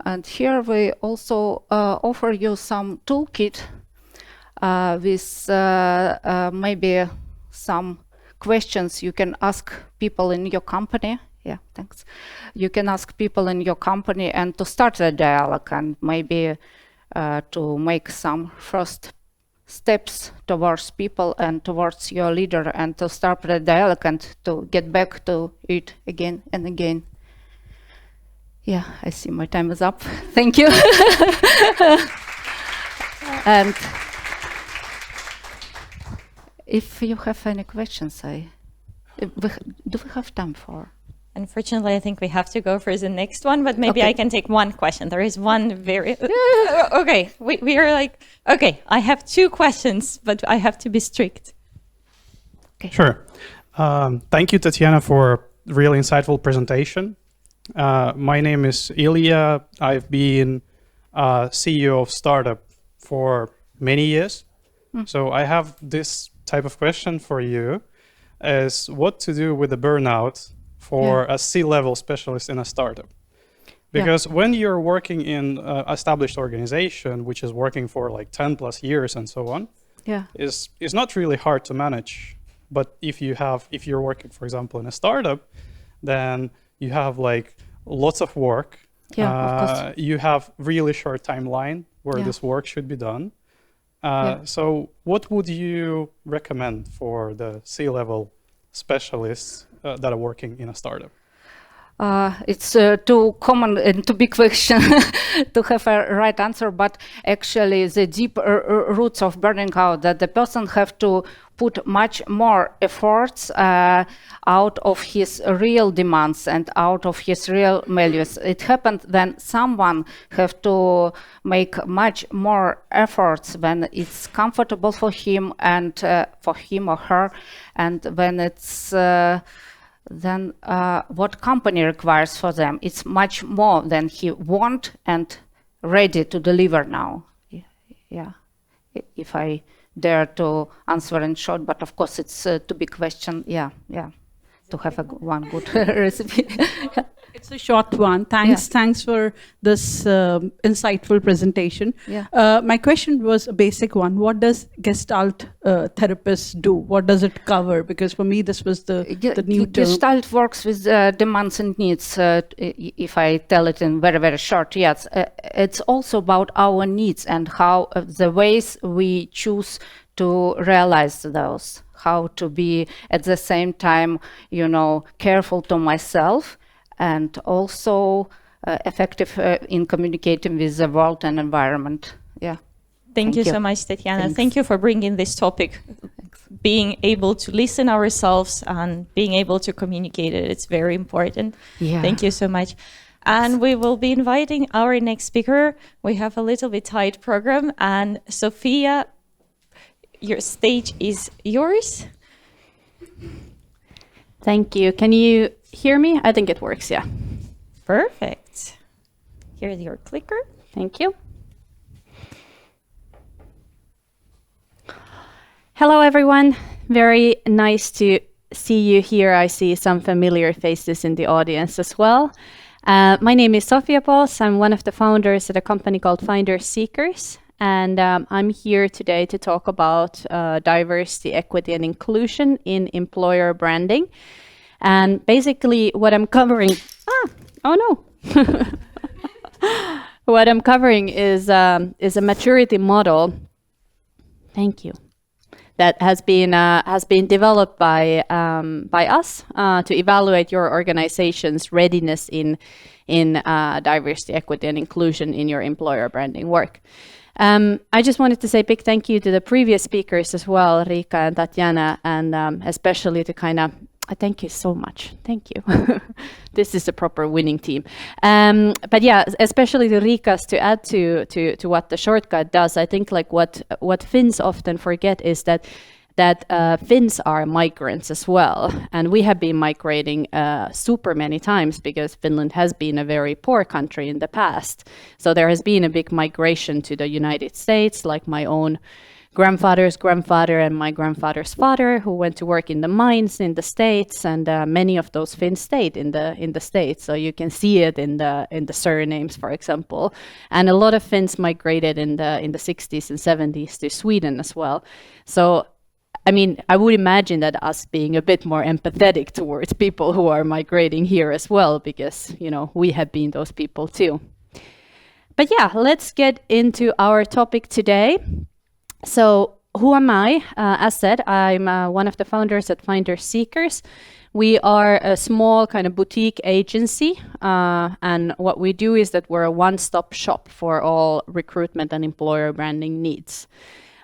And here we also offer you some toolkit with maybe some questions you can ask people in your company. Yeah, thanks. You can ask people in your company and to start the dialogue, and maybe to make some first steps towards people and towards your leader, and to start the dialogue and to get back to it again and again. Yeah, I see my time is up. Thank you. And if you have any questions, do we have time for? Unfortunately, I think we have to go for the next one, but maybe I can take one question. There is one very... Okay, we are like, okay, I have 2 questions, but I have to be strict. Okay. Sure. Thank you, Tatiana, for a really insightful presentation. My name is Ilya. I've been CEO of startup for many years. So I have this type of question for you, is what to do with the burnout for a C-level specialist in a startup. Because when you're working in an established organization, which is working for like 10+ years and so on, is not really hard to manage. But if you're working, for example, in a startup, then you have like lots of work. Of course. You have really short timeline where this work should be done. So what would you recommend for the C-level specialists that are working in a startup? It's too common and too big question to have a right answer, but actually the deep roots of burning out, that the person have to put much more efforts out of his real demands and out of his real values. It happened then someone have to make much more efforts when it's comfortable for him and for him or her, and when it's then what company requires for them, it's much more than he want and ready to deliver now. Yeah, if I dare to answer in short, but of course it's too big question. Yeah, to have one good recipe. It's a short one. Thanks for this insightful presentation. Yeah. My question was a basic one. What does gestalt therapists do? What does it cover? Because for me, this was the new term. Gestalt works with demands and needs. If I tell it in very, very short, yes. It's also about our needs and how the ways we choose to realize those. How to be at the same time, careful to myself and also effective in communicating with the world and environment. Yeah. Thank you so much, Tatiana. Thanks. Thank you for bringing this topic. Being able to listen ourselves and being able to communicate it, it's very important. Yeah. Thank you so much. And we will be inviting our next speaker. We have a little bit tight program, and Sophia, your stage is yours. Thank you. Can you hear me? I think it works, yeah. Perfect. Here's your clicker. Thank you. Hello, everyone. Very nice to see you here. I see some familiar faces in the audience as well. My name is Sofia Pols. I'm one of the founders at a company called Finders Seekers. And I'm here today to talk about diversity, equity, and inclusion in employer branding. And basically what I'm covering... What I'm covering is a maturity model. Thank you. That has been developed by us to evaluate your organization's readiness in diversity, equity, and inclusion in your employer branding work. I just wanted to say a big thank you to the previous speakers as well, Riikka and Tatiana, and especially to thank you so much. Thank you. This is a proper winning team. But yeah, especially to Riikka's to add to what the shortcut does. I think like what Finns often forget is that Finns are migrants as well. And we have been migrating super many times because Finland has been a very poor country in the past. So there has been a big migration to the United States, like my own grandfather's grandfather and my grandfather's father, who went to work in the mines in the States, and many of those Finns stayed in the States. So you can see it in the surnames, for example. And a lot of Finns migrated in the 60s and 70s to Sweden as well. So I mean, I would imagine that us being a bit more empathetic towards people who are migrating here as well, because, we have been those people too. But yeah, let's get into our topic today. So who am I? As said, I'm one of the founders at Finders Seekers. We are a small kind of boutique agency, and what we do is that we're a one-stop shop for all recruitment and employer branding needs.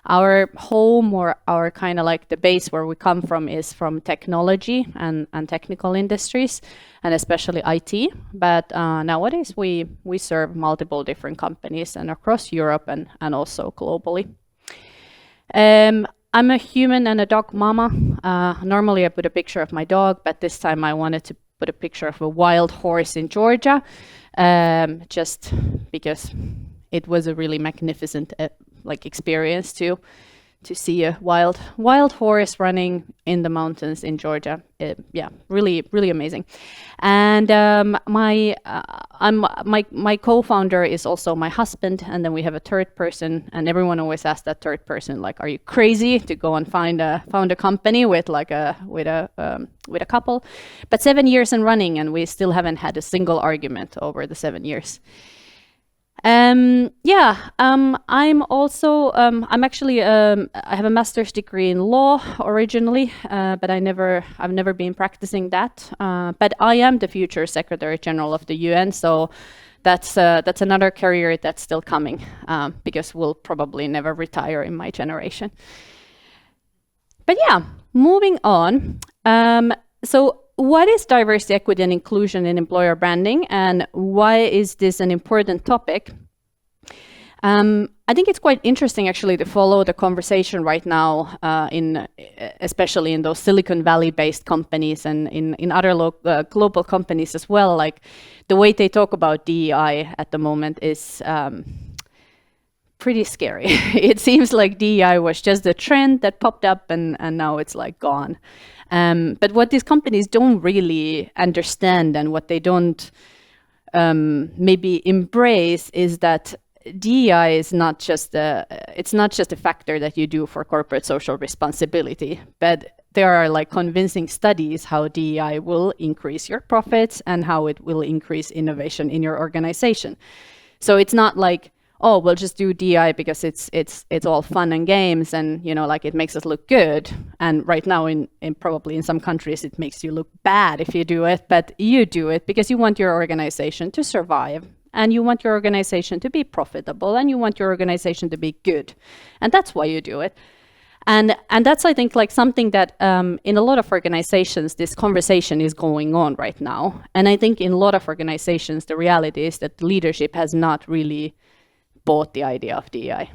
Our home, or our kind of like the base where we come from, is from technology and technical industries, and especially IT. But nowadays we serve multiple different companies and across Europe and also globally. I'm a human and a dog mama. Normally I put a picture of my dog, but this time I wanted to put a picture of a wild horse in Georgia, just because it was a really magnificent experience to see a wild horse running in the mountains in Georgia. Yeah, really amazing. And my co-founder is also my husband, and then we have a third person. And everyone always asks that third person, like, "Are you crazy to go and found a company with a couple?" But 7 years in running, and we still haven't had a single argument over the 7 years. I'm also, I'm actually, I have a master's degree in law originally, but I've never been practicing that. But I am the future Secretary General of the UN, so that's another career that's still coming, because we'll probably never retire in my generation. But yeah, moving on. So what is diversity, equity, and inclusion in employer branding, and why is this an important topic? I think it's quite interesting actually to follow the conversation right now, especially in those Silicon Valley-based companies and in other global companies as well. Like the way they talk about DEI at the moment is pretty scary. It seems like DEI was just a trend that popped up and now it's like gone. But what these companies don't really understand and what they don't maybe embrace is that DEI is not just a factor that you do for corporate social responsibility, but there are like convincing studies how DEI will increase your profits and how it will increase innovation in your organization. So it's not like, oh, we'll just do DEI because it's all fun and games and, you know, like it makes us look good. And right now in probably in some countries it makes you look bad if you do it, but you do it because you want your organization to survive and you want your organization to be profitable and you want your organization to be good. And that's why you do it. And that's, I think, like something that in a lot of organizations, this conversation is going on right now. And I think in a lot of organizations, the reality is that the leadership has not really bought the idea of DEI.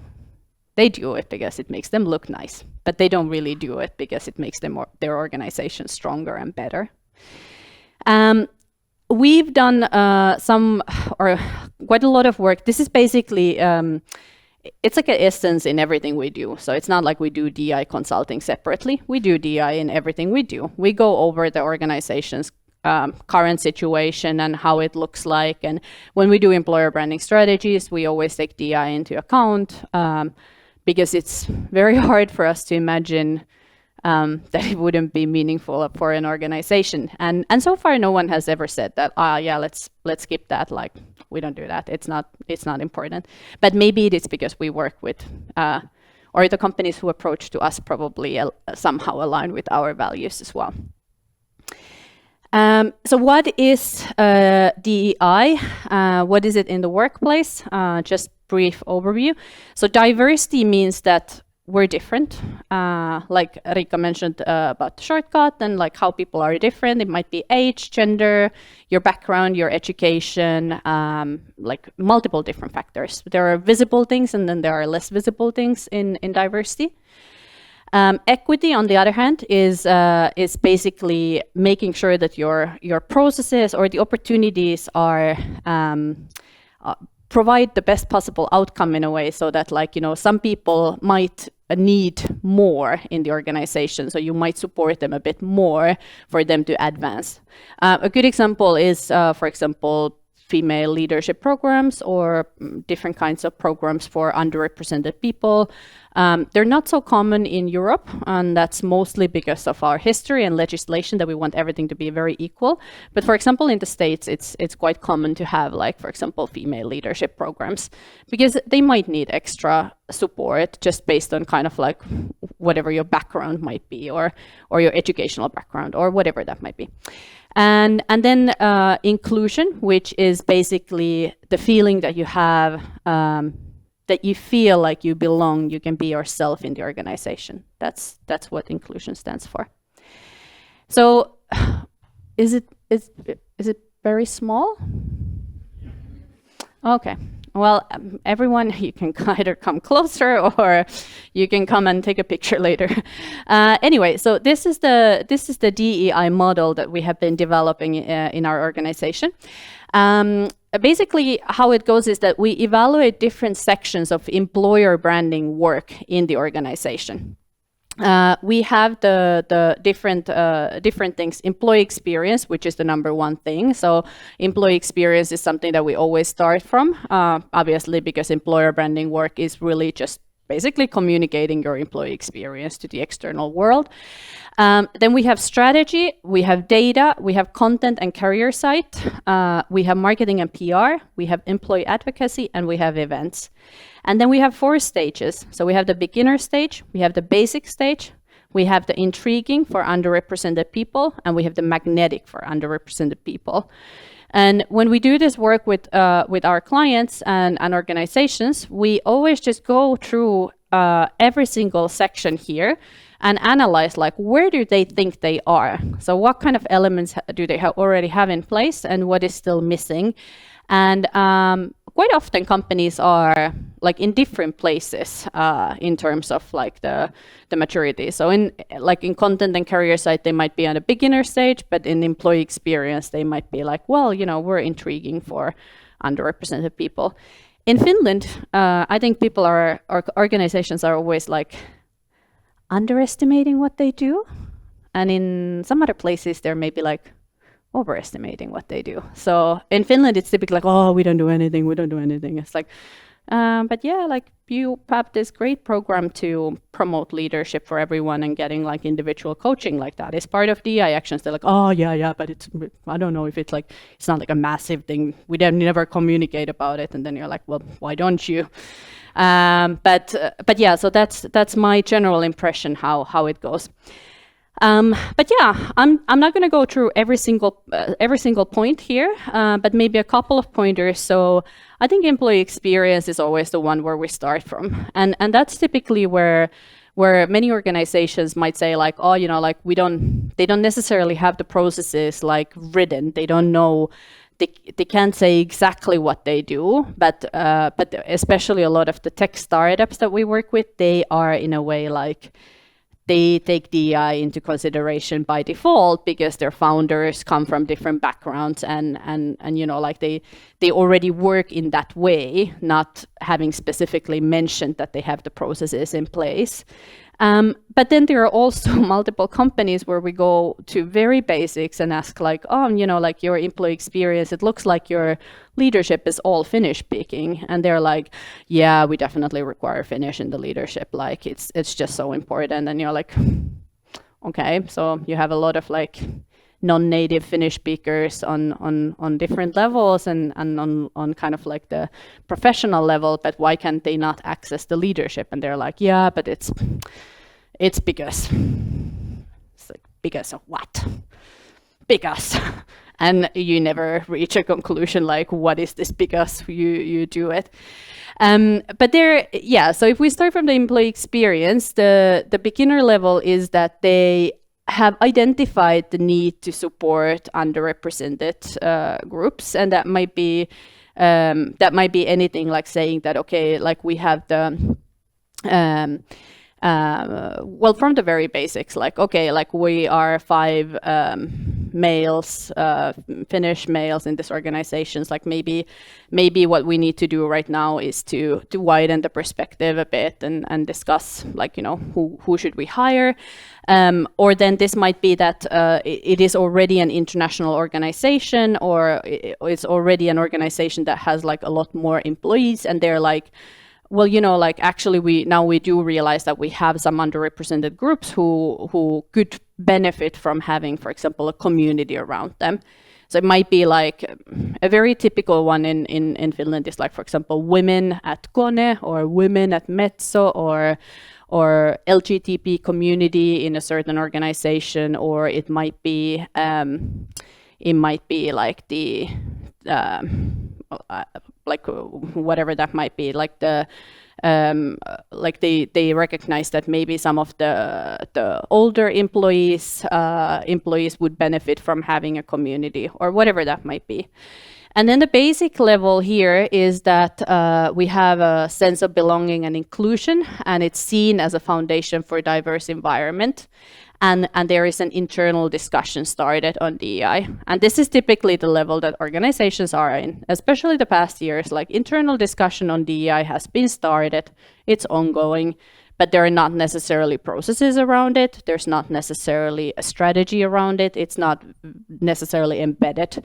They do it because it makes them look nice, but they don't really do it because it makes them their organization stronger and better. We've done quite a lot of work. This is basically it's like an essence in everything we do. So it's not like we do DEI consulting separately. We do DEI in everything we do. We go over the organization's current situation and how it looks like. And when we do employer branding strategies, we always take DEI into account because it's very hard for us to imagine that it wouldn't be meaningful for an organization. And so far, no one has ever said that, yeah, let's skip that. Like, we don't do that. It's not important. But maybe it is because we work with, or the companies who approach to us probably somehow align with our values as well. So what is DEI? What is it in the workplace? Just brief overview. So diversity means that we're different. Like Riikka mentioned about the shortcut and like how people are different. It might be age, gender, your background, your education, like multiple different factors. There are visible things and then there are less visible things in diversity. Equity, on the other hand, is basically making sure that your processes or the opportunities are provide the best possible outcome in a way so that, like, you know, some people might need more in the organization, so you might support them a bit more for them to advance. A good example is, for example, female leadership programs or different kinds of programs for underrepresented people. They're not so common in Europe, and that's mostly because of our history and legislation that we want everything to be very equal. But for example, in the States, it's quite common to have, like, for example, female leadership programs, because they might need extra support just based on kind of like whatever your background might be, or your educational background, or whatever that might be. And then inclusion, which is basically the feeling that you have, that you feel like you belong, you can be yourself in the organization. That's what inclusion stands for. So, is it very small? Okay. Well, everyone, you can either come closer or you can come and take a picture later. Anyway, so this is the DEI model that we have been developing in our organization. Basically, how it goes is that we evaluate different sections of employer branding work in the organization. We have the different things. Employee experience, which is the number one thing. So employee experience is something that we always start from, obviously, because employer branding work is really just basically communicating your employee experience to the external world. Then we have strategy, we have data, we have content and career site, we have marketing and PR, we have employee advocacy, and we have events. And then we have 4 stages. So we have the beginner stage, we have the basic stage, we have the intriguing for underrepresented people, and we have the magnetic for underrepresented people. And when we do this work with our clients and organizations, we always just go through every single section here and analyze, like, where do they think they are? So what kind of elements do they already have in place, and what is still missing? And quite often companies are like in different places in terms of like the maturity. So in content and career side, they might be on a beginner stage, but in employee experience, they might be like, well, you know, we're intriguing for underrepresented people. In Finland, I think people or organizations are always like underestimating what they do. And in some other places, they're maybe like overestimating what they do. So in Finland, it's typically like, oh, we don't do anything. It's like, but yeah, like you have this great program to promote leadership for everyone and getting like individual coaching like that is part of DI actions. They're like, oh yeah, but I don't know if it's like, it's not like a massive thing. We never communicate about it. And then you're like, well, why don't you? But yeah, so that's my general impression how it goes. But yeah, I'm not going to go through every single point here, but maybe a couple of pointers. So I think employee experience is always the one where we start from, and that's typically where many organizations might say like, oh, you know, like they don't necessarily have the processes like written. They don't know. They can't say exactly what they do, but especially a lot of the tech startups that we work with, they are in a way like, they take DEI into consideration by default because their founders come from different backgrounds and you know, like they already work in that way, not having specifically mentioned that they have the processes in place. But then there are also multiple companies where we go to very basics and ask like, oh, you know, like your employee experience, it looks like your leadership is all Finnish speaking. And they're like, yeah, we definitely require Finnish in the leadership. Like it's just so important. And you're like, okay, so you have a lot of like non-native Finnish speakers on different levels and on kind of like the professional level, but why can't they not access the leadership? And they're like, yeah, but it's because it's like, because of what? Because. And you never reach a conclusion like, what is this because you do it? But so if we start from the employee experience, the beginner level is that they have identified the need to support underrepresented groups, and that might be anything like saying that, okay, like we have the well, from the very basics, like, okay, like we are 5 males, Finnish males in this organizations, like maybe what we need to do right now is to widen the perspective a bit and discuss, like, you know, who should we hire, or then this might be that it is already an international organization, or it's already an organization that has like a lot more employees, and they're like, well, you know, like actually we do realize that we have some underrepresented groups who could benefit from having, for example, a community around them. So it might be like a very typical one in Finland is like, for example, women at Kone or women at Metso or LGBT community in a certain organization, or it might be like the like whatever that might be, like the like they recognize that maybe some of the older employees would benefit from having a community or whatever that might be. And then the basic level here is that we have a sense of belonging and inclusion, and it's seen as a foundation for diverse environment. And there is an internal discussion started on DEI. And this is typically the level that organizations are in, especially the past years. Like internal discussion on DEI has been started, it's ongoing, but there are not necessarily processes around it. There's not necessarily a strategy around it. It's not necessarily embedded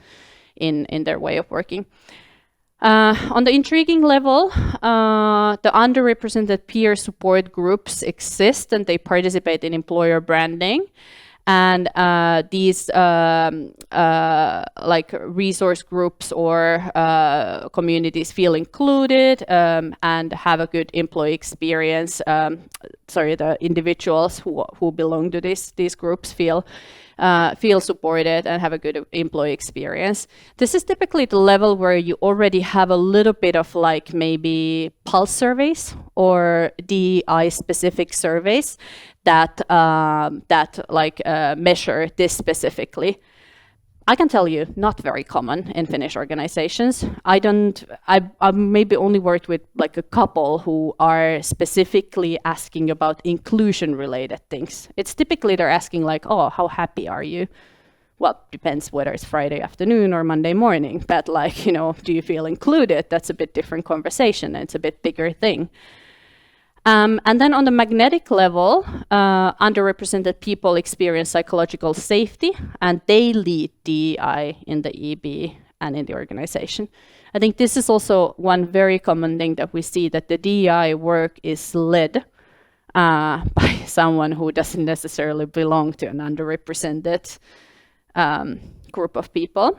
in their way of working. On the intriguing level, the underrepresented peer support groups exist and they participate in employer branding. And these like resource groups or communities feel included and have a good employee experience. The individuals who belong to these groups feel supported and have a good employee experience. This is typically the level where you already have a little bit of like maybe pulse surveys or DEI specific surveys that measure this specifically. I can tell you, not very common in Finnish organizations. I maybe only worked with like a couple who are specifically asking about inclusion related things. It's typically they're asking like, oh, how happy are you? Well, depends whether it's Friday afternoon or Monday morning, but like, you know, do you feel included? That's a bit different conversation and it's a bit bigger thing. And then on the magnetic level, underrepresented people experience psychological safety, and they lead DEI in the EB and in the organization. I think this is also one very common thing that we see, that the DEI work is led by someone who doesn't necessarily belong to an underrepresented group of people,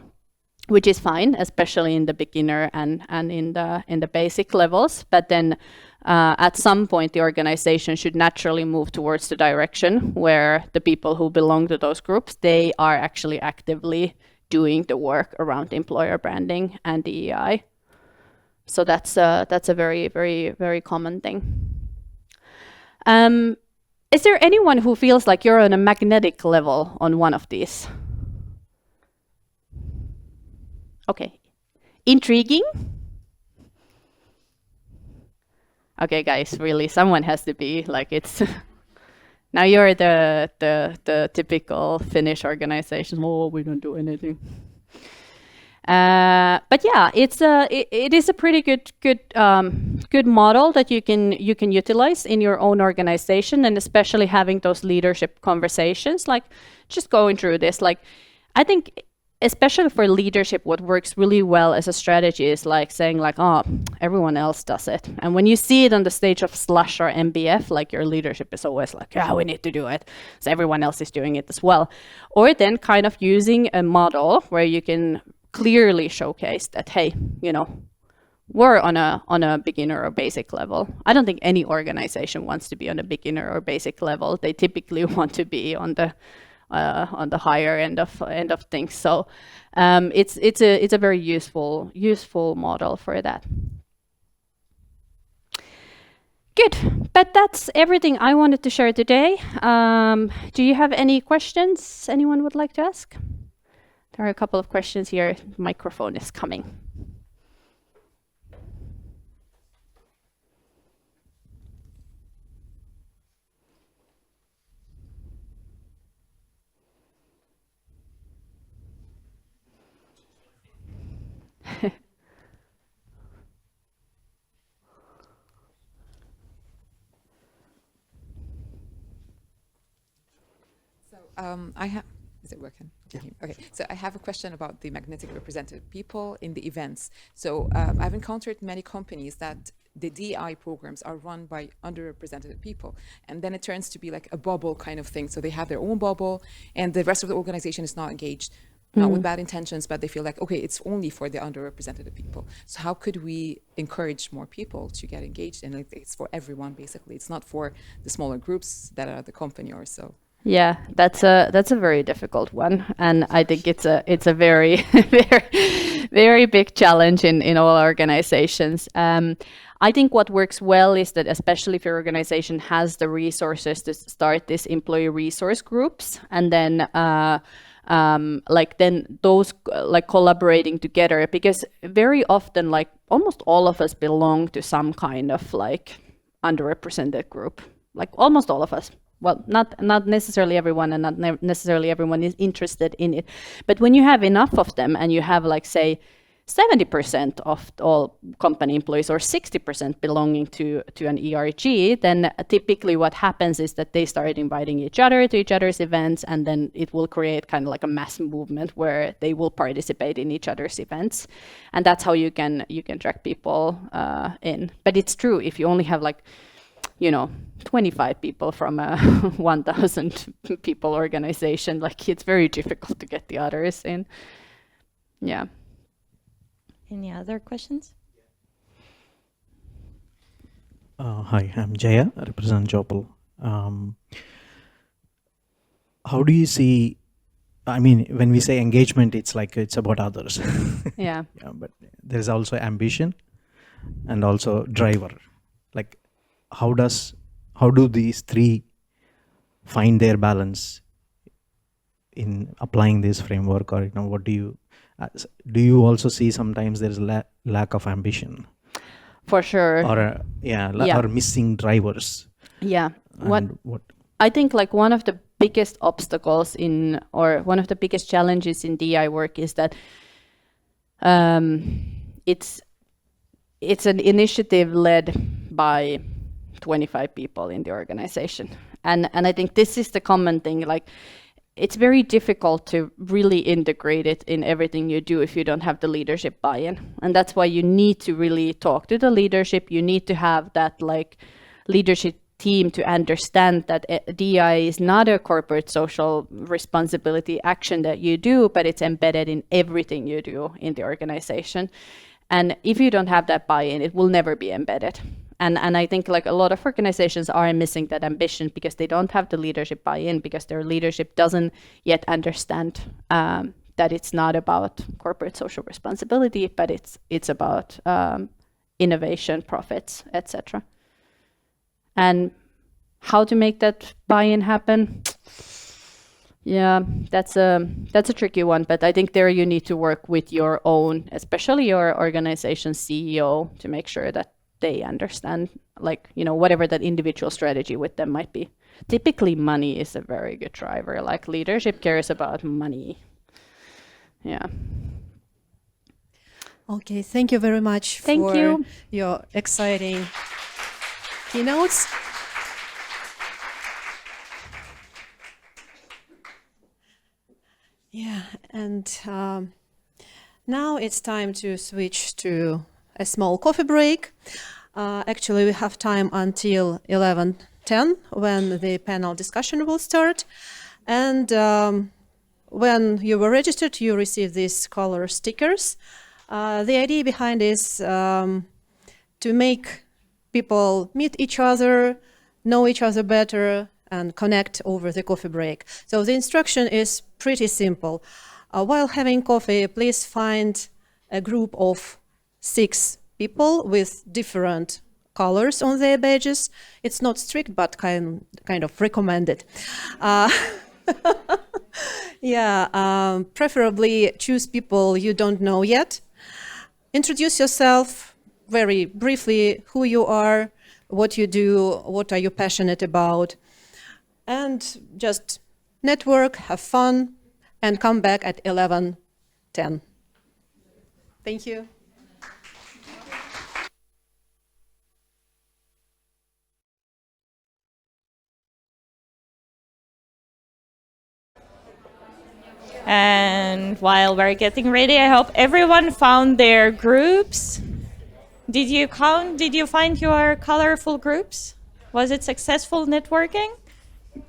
which is fine, especially in the beginner and in the basic levels. But then at some point, the organization should naturally move towards the direction where the people who belong to those groups, they are actually actively doing the work around employer branding and DEI. So that's a very, very, very common thing. Is there anyone who feels like you're on a magnetic level on one of these? Okay, intriguing. Okay, guys, really, someone has to be like, it's. Now you're the typical Finnish organization. Oh, we don't do anything. But yeah, it is a pretty good model that you can utilize in your own organization, and especially having those leadership conversations, like just going through this. Like, I think especially for leadership, what works really well as a strategy is like saying like, oh, everyone else does it. And when you see it on the stage of Slush or MBF, like your leadership is always like, yeah, we need to do it. So everyone else is doing it as well. Or then kind of using a model where you can clearly showcase that, hey, you know, we're on a beginner or basic level. I don't think any organization wants to be on a beginner or basic level. They typically want to be on the higher end of things. So it's a very useful model for that. Good, but that's everything I wanted to share today. Do you have any questions anyone would like to ask? There are a couple of questions here. The microphone is coming. Is it working? Yeah. Okay, so I have a question about the magnetic represented people in the events. So I've encountered many companies that the DEI programs are run by underrepresented people, and then it turns to be like a bubble kind of thing. So they have their own bubble, and the rest of the organization is not engaged. Not with bad intentions, but they feel like, okay, it's only for the underrepresented people. So how could we encourage more people to get engaged? And it's for everyone, basically. It's not for the smaller groups that are the company or so. Yeah, that's a very difficult one, and I think it's a very very big challenge in all organizations. I think what works well is that, especially if your organization has the resources to start these employee resource groups, and then then those collaborating together, because very often almost all of us belong to some kind of underrepresented group, almost all of us. Well, not necessarily everyone, and not necessarily everyone is interested in it. But when you have enough of them, and you have say 70% of all company employees or 60% belonging to an ERG, then typically what happens is that they start inviting each other to each other's events, and then it will create kind of like a mass movement where they will participate in each other's events, and that's how you can drag people in. But it's true, if you only have 25 people from a 1,000 people organization, it's very difficult to get the others in. Yeah. Any other questions? Hi, I'm Jaya, I represent Jopal. How do you see, I mean, when we say engagement, it's it's about others. Yeah. Yeah, but there's also ambition and also driver. How do these three find their balance in applying this framework, or what do you also see sometimes there's lack of ambition? For sure. Or or missing drivers. Yeah. What I think one of the biggest obstacles or one of the biggest challenges in DI work is that it's an initiative led by 25 people in the organization. And I think this is the common thing, like it's very difficult to really integrate it in everything you do if you don't have the leadership buy-in. And that's why you need to really talk to the leadership. You need to have that like leadership team to understand that DI is not a corporate social responsibility action that you do, but it's embedded in everything you do in the organization. And if you don't have that buy-in, it will never be embedded. And I think like a lot of organizations are missing that ambition because they don't have the leadership buy-in, because their leadership doesn't yet understand that it's not about corporate social responsibility, but it's about innovation, profits, etc. And how to make that buy-in happen? Yeah, that's a tricky one, but I think there you need to work with your own, especially your organization CEO, to make sure that they understand, like, you know, whatever that individual strategy with them might be. Typically, money is a very good driver. Like leadership cares about money. Yeah. Okay, thank you very much for your exciting keynotes. Yeah, and now it's time to switch to a small coffee break. Actually, we have time until 11:10 when the panel discussion will start. And when you were registered, you received these color stickers. The idea behind is to make people meet each other, know each other better, and connect over the coffee break. So the instruction is pretty simple. While having coffee, please find a group of 6 people with different colors on their badges. It's not strict, but kind of recommended. Yeah, preferably choose people you don't know yet. Introduce yourself very briefly, who you are, what you do, what are you passionate about, and just network, have fun, and come back at 11:10. Thank you. And while we're getting ready, I hope everyone found their groups. Did you find your colorful groups? Was it successful networking?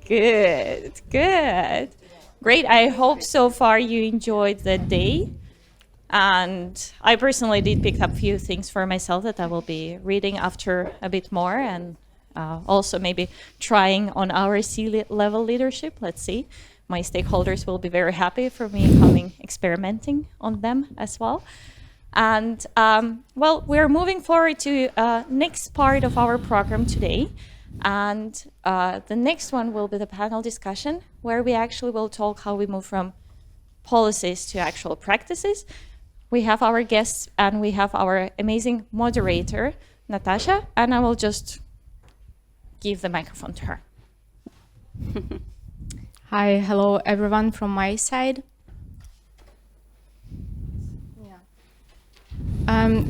Good, good. Great, I hope so far you enjoyed the day. And I personally did pick up a few things for myself that I will be reading after a bit more, and also maybe trying on our C-level leadership. Let's see. My stakeholders will be very happy for me coming experimenting on them as well. And well, we're moving forward to next part of our program today. And the next one will be the panel discussion, where we actually will talk how we move from policies to actual practices. We have our guests and we have our amazing moderator, Natasha, and I will just give the microphone to her. Hi, hello everyone from my side.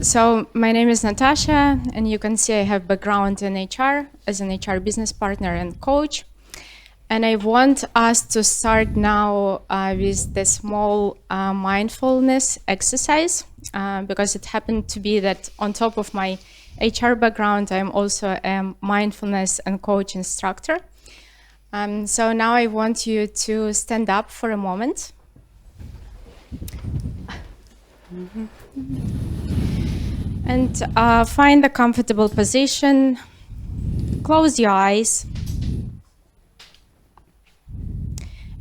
So my name is Natasha, and you can see I have background in HR as an HR business partner and coach. And I want us to start now with the small mindfulness exercise, because it happened to be that on top of my HR background, I'm also a mindfulness and coach instructor. So now I want you to stand up for a moment. And find a comfortable position. Close your eyes.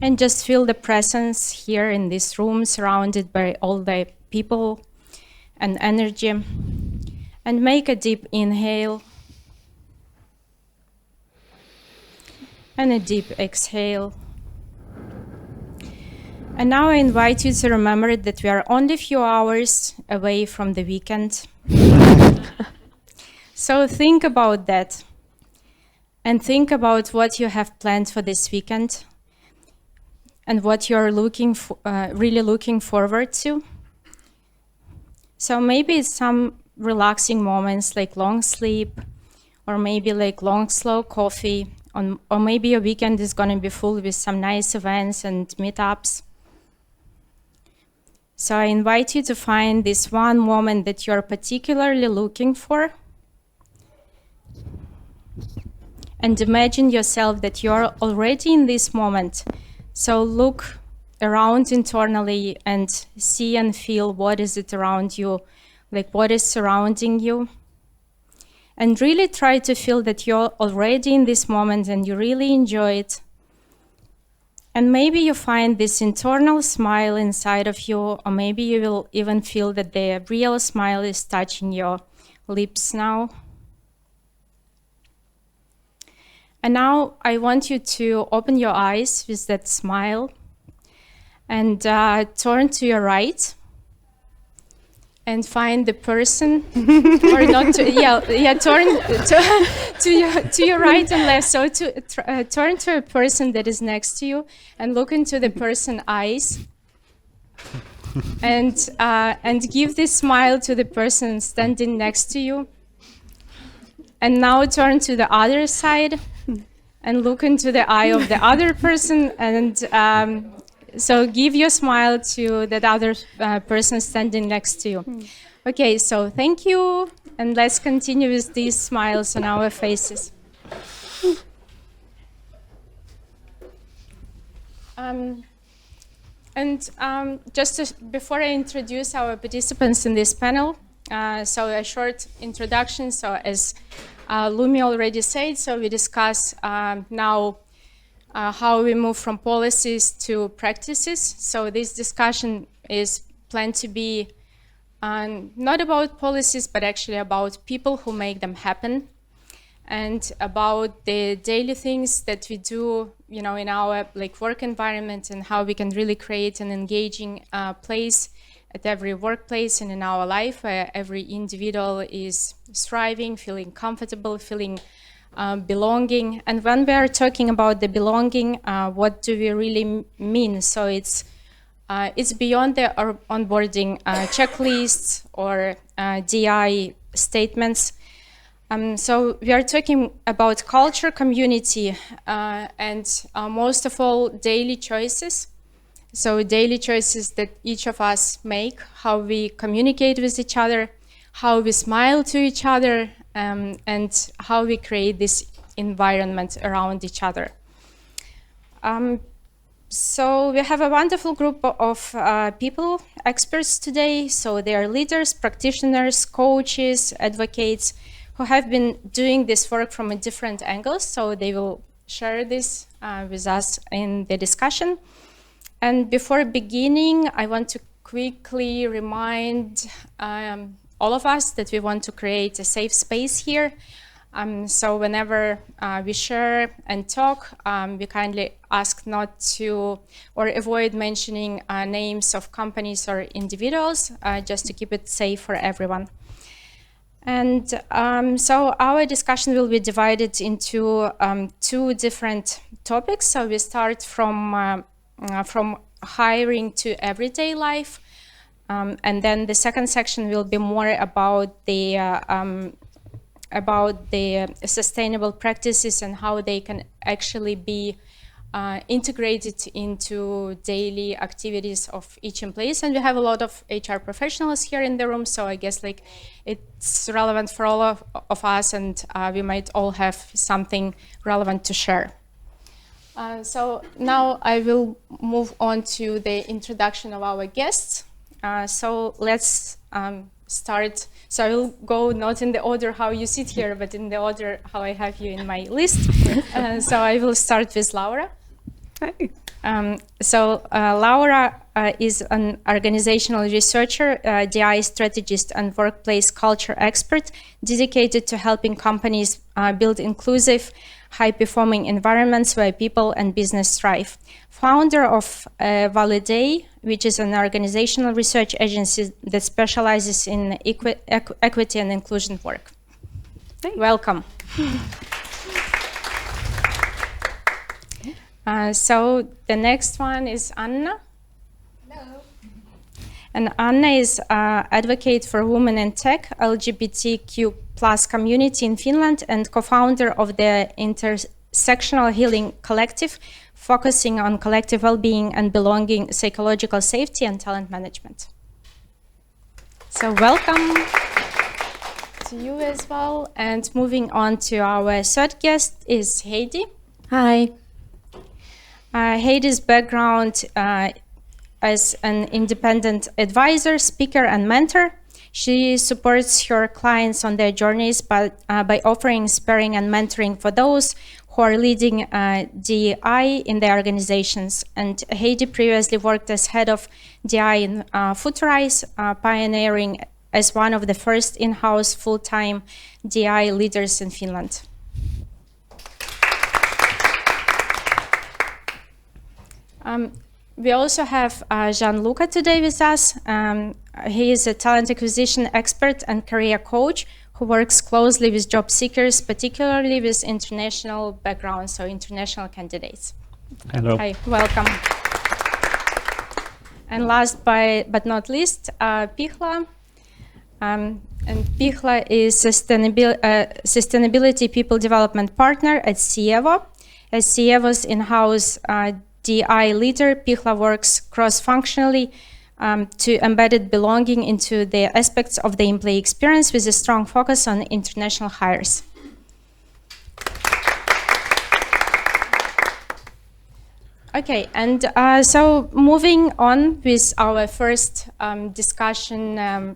And just feel the presence here in this room, surrounded by all the people and energy. And make a deep inhale. And a deep exhale. And now I invite you to remember that we are only a few hours away from the weekend. So think about that. And think about what you have planned for this weekend and what you're really looking forward to. So maybe it's some relaxing moments like long sleep, or maybe like long, slow coffee, or maybe your weekend is going to be full with some nice events and meetups. So I invite you to find this one moment that you're particularly looking for. And imagine yourself that you're already in this moment. So look around internally and see and feel what is it around you, like what is surrounding you. And really try to feel that you're already in this moment and you really enjoy it. And maybe you find this internal smile inside of you, or maybe you will even feel that the real smile is touching your lips now. And now I want you to open your eyes with that smile and turn to your right and find the person, or not to, turn to your right and left. So turn to a person that is next to you and look into the person's eyes, and give this smile to the person standing next to you. And now turn to the other side and look into the eye of the other person, and so give your smile to that other person standing next to you. Okay, so thank you, and let's continue with these smiles on our faces. Before I introduce our participants in this panel, so a short introduction. So as Lumi already said, so we discuss now how we move from policies to practices. So this discussion is planned to be not about policies, but actually about people who make them happen, and about the daily things that we do, in our work environment, and how we can really create an engaging place at every workplace and in our life, where every individual is thriving, feeling comfortable, feeling belonging. And when we are talking about the belonging, what do we really mean? So it's beyond the onboarding checklists or DI statements. So we are talking about culture, community, and most of all, daily choices. So daily choices that each of us make, how we communicate with each other, how we smile to each other, and how we create this environment around each other. So we have a wonderful group of people, experts today. So they are leaders, practitioners, coaches, advocates, who have been doing this work from a different angles. So they will share this with us in the discussion. And before beginning, I want to quickly remind all of us that we want to create a safe space here. So whenever we share and talk, we kindly ask not to or avoid mentioning names of companies or individuals, just to keep it safe for everyone. And so our discussion will be divided into two different topics. So we start from hiring to everyday life. And then the second section will be more about the sustainable practices and how they can actually be integrated into daily activities of each employee. And we have a lot of HR professionals here in the room, so I guess it's relevant for all of us, and we might all have something relevant to share. So now I will move on to the introduction of our guests. So let's start. So I will go not in the order how you sit here, but in the order how I have you in my list. So I will start with Laura. Hi. Laura is an organizational researcher, DI strategist, and workplace culture expert dedicated to helping companies build inclusive, high-performing environments where people and business thrive. Founder of Validate, which is an organizational research agency that specializes in equity and inclusion work. Welcome. So the next one is Anna. Hello. And Anna is advocate for women in tech, LGBTQ plus community in Finland, and co-founder of the Intersectional Healing Collective, focusing on collective well-being and belonging, psychological safety, and talent management. So welcome to you as well. And moving on to our third guest is Heidi. Hi. Heidi's background as an independent advisor, speaker, and mentor. She supports her clients on their journeys by offering sparring and mentoring for those who are leading DEI in their organizations. And Heidi previously worked as head of DEI in Futurize, pioneering as one of the first in-house full-time DEI leaders in Finland. We also have Gianluca today with us. He is a talent acquisition expert and career coach who works closely with job seekers, particularly with international backgrounds, so international candidates. Hello. Hi, welcome. And last but not least, Pihla. And Pihla is Sustainability People Development Partner at Sievo. As Sievo's in-house DI leader, Pihla works cross-functionally to embedded belonging into the aspects of the employee experience with a strong focus on international hires. Okay, and so moving on with our first discussion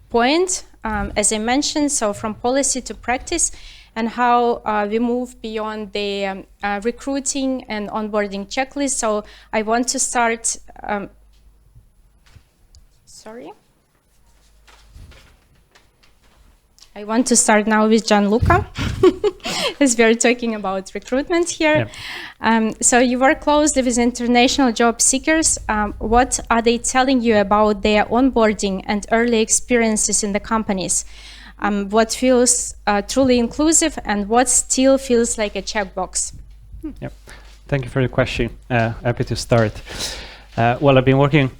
point, as I mentioned, so from policy to practice, and how we move beyond the recruiting and onboarding checklist. So I want to start, I want to start now with Gianluca, as we are talking about recruitment here. Yeah. So you work closely with international job seekers. What are they telling you about their onboarding and early experiences in the companies? What feels truly inclusive and what still feels like a checkbox? Yep. Thank you for the question. Happy to start. Well, I've been working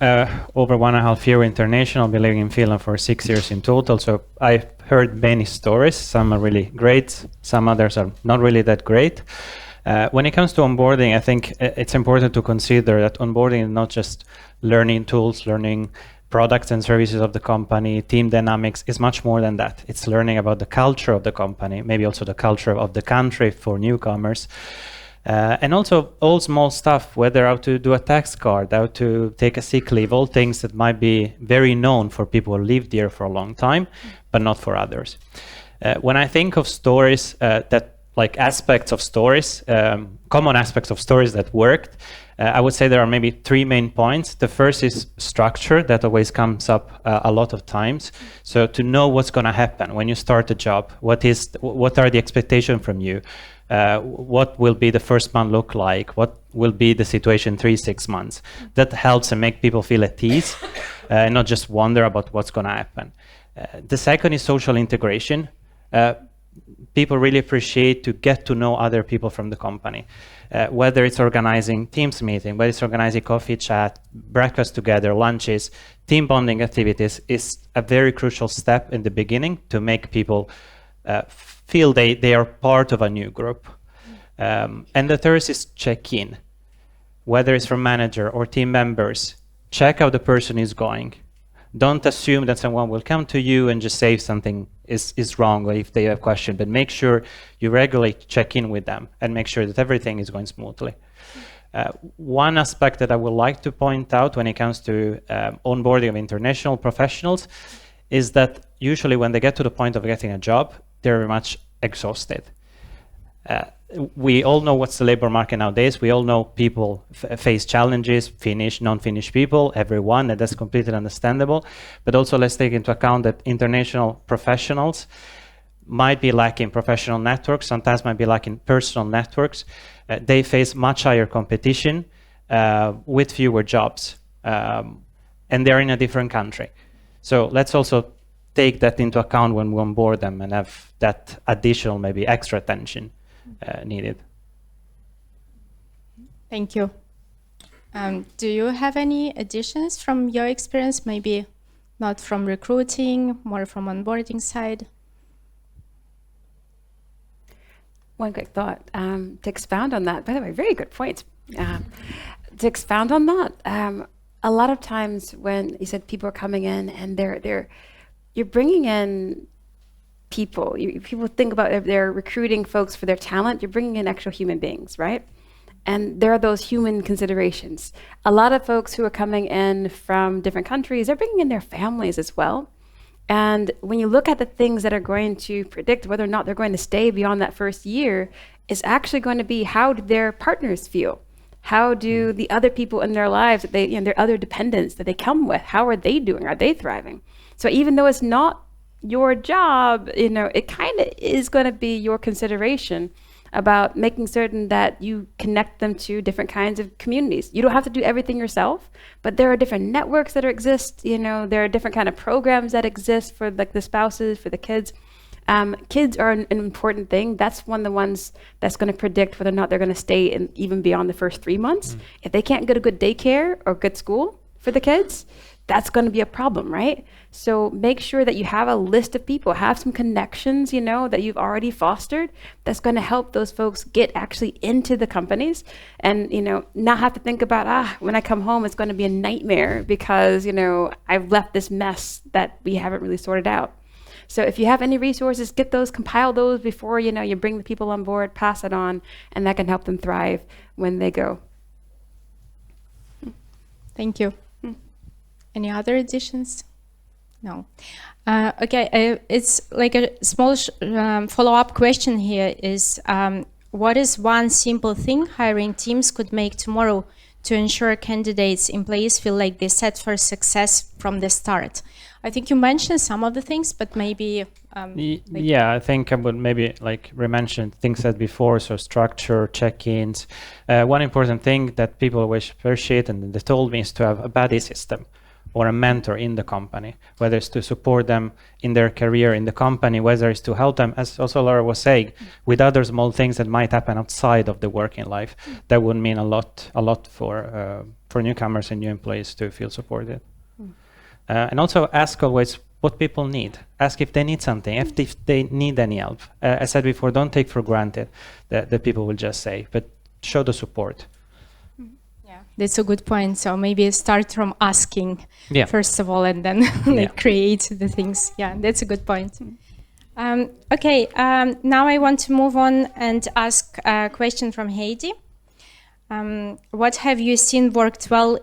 over 1.5 years international. I've been living in Finland for 6 years in total. So I've heard many stories. Some are really great. Some others are not really that great. When it comes to onboarding, I think it's important to consider that onboarding is not just learning tools, learning products and services of the company, team dynamics is much more than that. It's learning about the culture of the company, maybe also the culture of the country for newcomers. And also all small stuff, whether how to do a tax card, how to take a sick leave, all things that might be very known for people who lived there for a long time, but not for others. When I think of stories aspects of stories, common aspects of stories that worked, I would say there are maybe 3 main points. The first is structure, that always comes up a lot of times. So to know what's going to happen when you start a job, what are the expectations from you? What will be the first month look like? What will be the situation 3-6 months? That helps and make people feel at ease and not just wonder about what's going to happen. The second is social integration. People really appreciate to get to know other people from the company, whether it's organizing Teams meeting, whether it's organizing coffee chat, breakfast together, lunches, team bonding activities is a very crucial step in the beginning to make people feel they are part of a new group. And the third is check-in, whether it's from manager or team members, check how the person is going. Don't assume that someone will come to you and just say if something is wrong or if they have a question, but make sure you regularly check in with them and make sure that everything is going smoothly. One aspect that I would like to point out when it comes to onboarding of international professionals is that usually when they get to the point of getting a job, they're very much exhausted. We all know what's the labor market nowadays. We all know people face challenges, Finnish, non-Finnish people, everyone, and that's completely understandable. But also let's take into account that international professionals might be lacking professional networks, sometimes might be lacking personal networks. They face much higher competition with fewer jobs, and they're in a different country. So let's also take that into account when we onboard them and have that additional, maybe extra attention needed. Thank you. Do you have any additions from your experience? Maybe not from recruiting, more from onboarding side? One quick thought to expound on that. By the way, very good point. To expound on that, a lot of times when you said people are coming in and you're bringing in people. People think about if they're recruiting folks for their talent, you're bringing in actual human beings, right? And there are those human considerations. A lot of folks who are coming in from different countries, they're bringing in their families as well. And when you look at the things that are going to predict whether or not they're going to stay beyond that first year, it's actually going to be how do their partners feel? How do the other people in their lives, that their other dependents that they come with, how are they doing? Are they thriving? So even though it's not your job, it kind of is going to be your consideration about making certain that you connect them to different kinds of communities. You don't have to do everything yourself, but there are different networks that exist. There are different kind of programs that exist for like the spouses, for the kids. Kids are an important thing. That's one of the ones that's going to predict whether or not they're going to stay in even beyond the first 3 months. If they can't get a good daycare or good school for the kids, that's going to be a problem, right? So make sure that you have a list of people, have some connections, that you've already fostered that's going to help those folks get actually into the companies and, not have to think about, when I come home, it's going to be a nightmare because, I've left this mess that we haven't really sorted out. So if you have any resources, get those, compile those before, you bring the people on board, pass it on, and that can help them thrive when they go. Thank you. Any other additions? No. Okay, it's like a small follow-up question here is, what is one simple thing hiring teams could make tomorrow to ensure candidates, employees feel like they're set for success from the start? I think you mentioned some of the things, but maybe... yeah, I think I would maybe re-mention things said before, so structure, check-ins. One important thing that people always appreciate, and they told me, is to have a buddy system or a mentor in the company, whether it's to support them in their career in the company, whether it's to help them, as also Laura was saying, with other small things that might happen outside of the working life. That would mean a lot for newcomers and new employees to feel supported. And also ask always what people need. Ask if they need something, if they need any help. I said before, don't take for granted that people will just say, but show the support. That's a good point. So maybe start from asking first of all, and then create the things. Yeah, that's a good point. Okay, now I want to move on and ask a question from Heidi. What have you seen worked well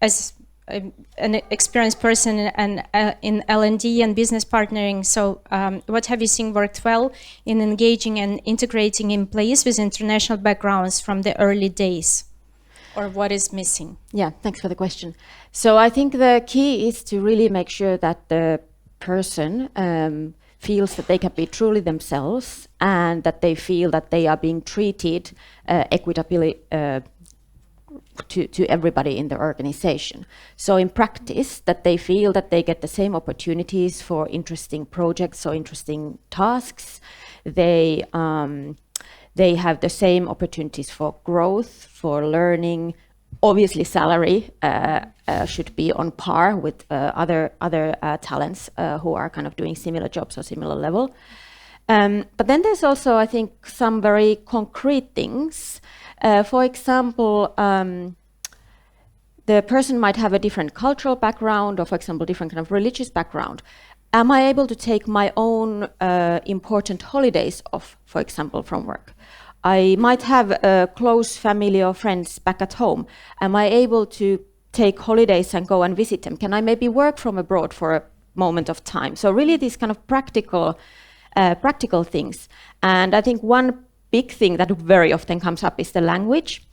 as an experienced person and in L&D and business partnering? So what have you seen worked well in engaging and integrating employees with international backgrounds from the early days? Or what is missing? Yeah, thanks for the question. So I think the key is to really make sure that the person feels that they can be truly themselves and that they feel that they are being treated equitably to everybody in the organization. So in practice, that they feel that they get the same opportunities for interesting projects or interesting tasks. They have the same opportunities for growth, for learning. Obviously, salary should be on par with other talents who are kind of doing similar jobs or similar level. But then there's also, I think, some very concrete things. For example, the person might have a different cultural background or, for example, different kind of religious background. Am I able to take my own important holidays off, for example, from work? I might have a close family or friends back at home. Am I able to take holidays and go and visit them? Can I maybe work from abroad for a moment of time? So really these kind of practical things. And I think one big thing that very often comes up is the language.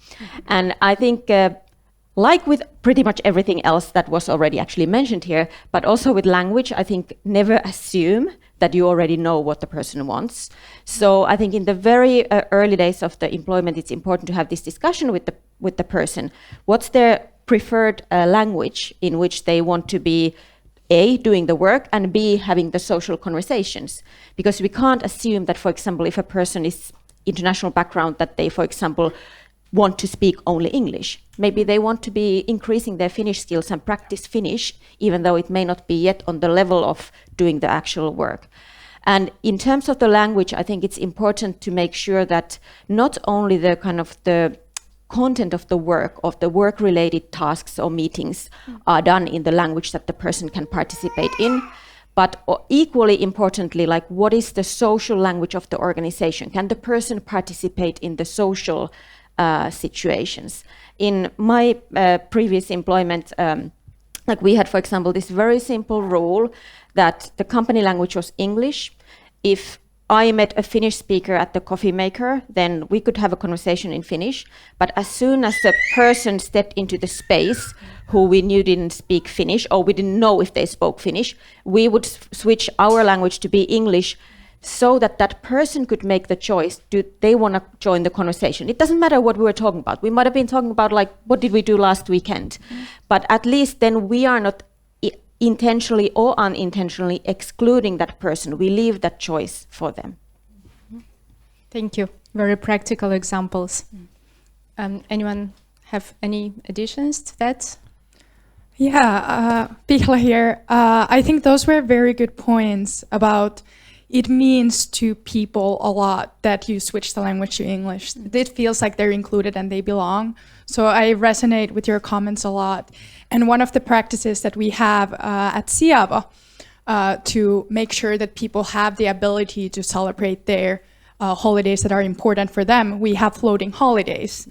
And I think like with pretty much everything else that was already actually mentioned here, but also with language, I think never assume that you already know what the person wants. So I think in the very early days of the employment, it's important to have this discussion with the person. What's their preferred language in which they want to be A, doing the work, and B, having the social conversations? Because we can't assume that, for example, if a person is international background, that they, for example, want to speak only English. Maybe they want to be increasing their Finnish skills and practice Finnish, even though it may not be yet on the level of doing the actual work. And in terms of the language, I think it's important to make sure that not only the kind of the content of the work-related tasks or meetings are done in the language that the person can participate in, but equally importantly, like what is the social language of the organization? Can the person participate in the social situations? In my previous employment, like we had, for example, this very simple rule that the company language was English. If I met a Finnish speaker at the coffee maker, then we could have a conversation in Finnish. But as soon as a person stepped into the space who we knew didn't speak Finnish, or we didn't know if they spoke Finnish, we would switch our language to be English so that that person could make the choice. Do they want to join the conversation? It doesn't matter what we were talking about. We might have been talking about like, what did we do last weekend? But at least then we are not intentionally or unintentionally excluding that person. We leave that choice for them. Thank you. Very practical examples. Anyone have any additions to that? Yeah, Pihla here. I think those were very good points about it means to people a lot that you switch the language to English. It feels like they're included and they belong. So I resonate with your comments a lot. And one of the practices that we have at Siavo to make sure that people have the ability to celebrate their holidays that are important for them, we have floating holidays.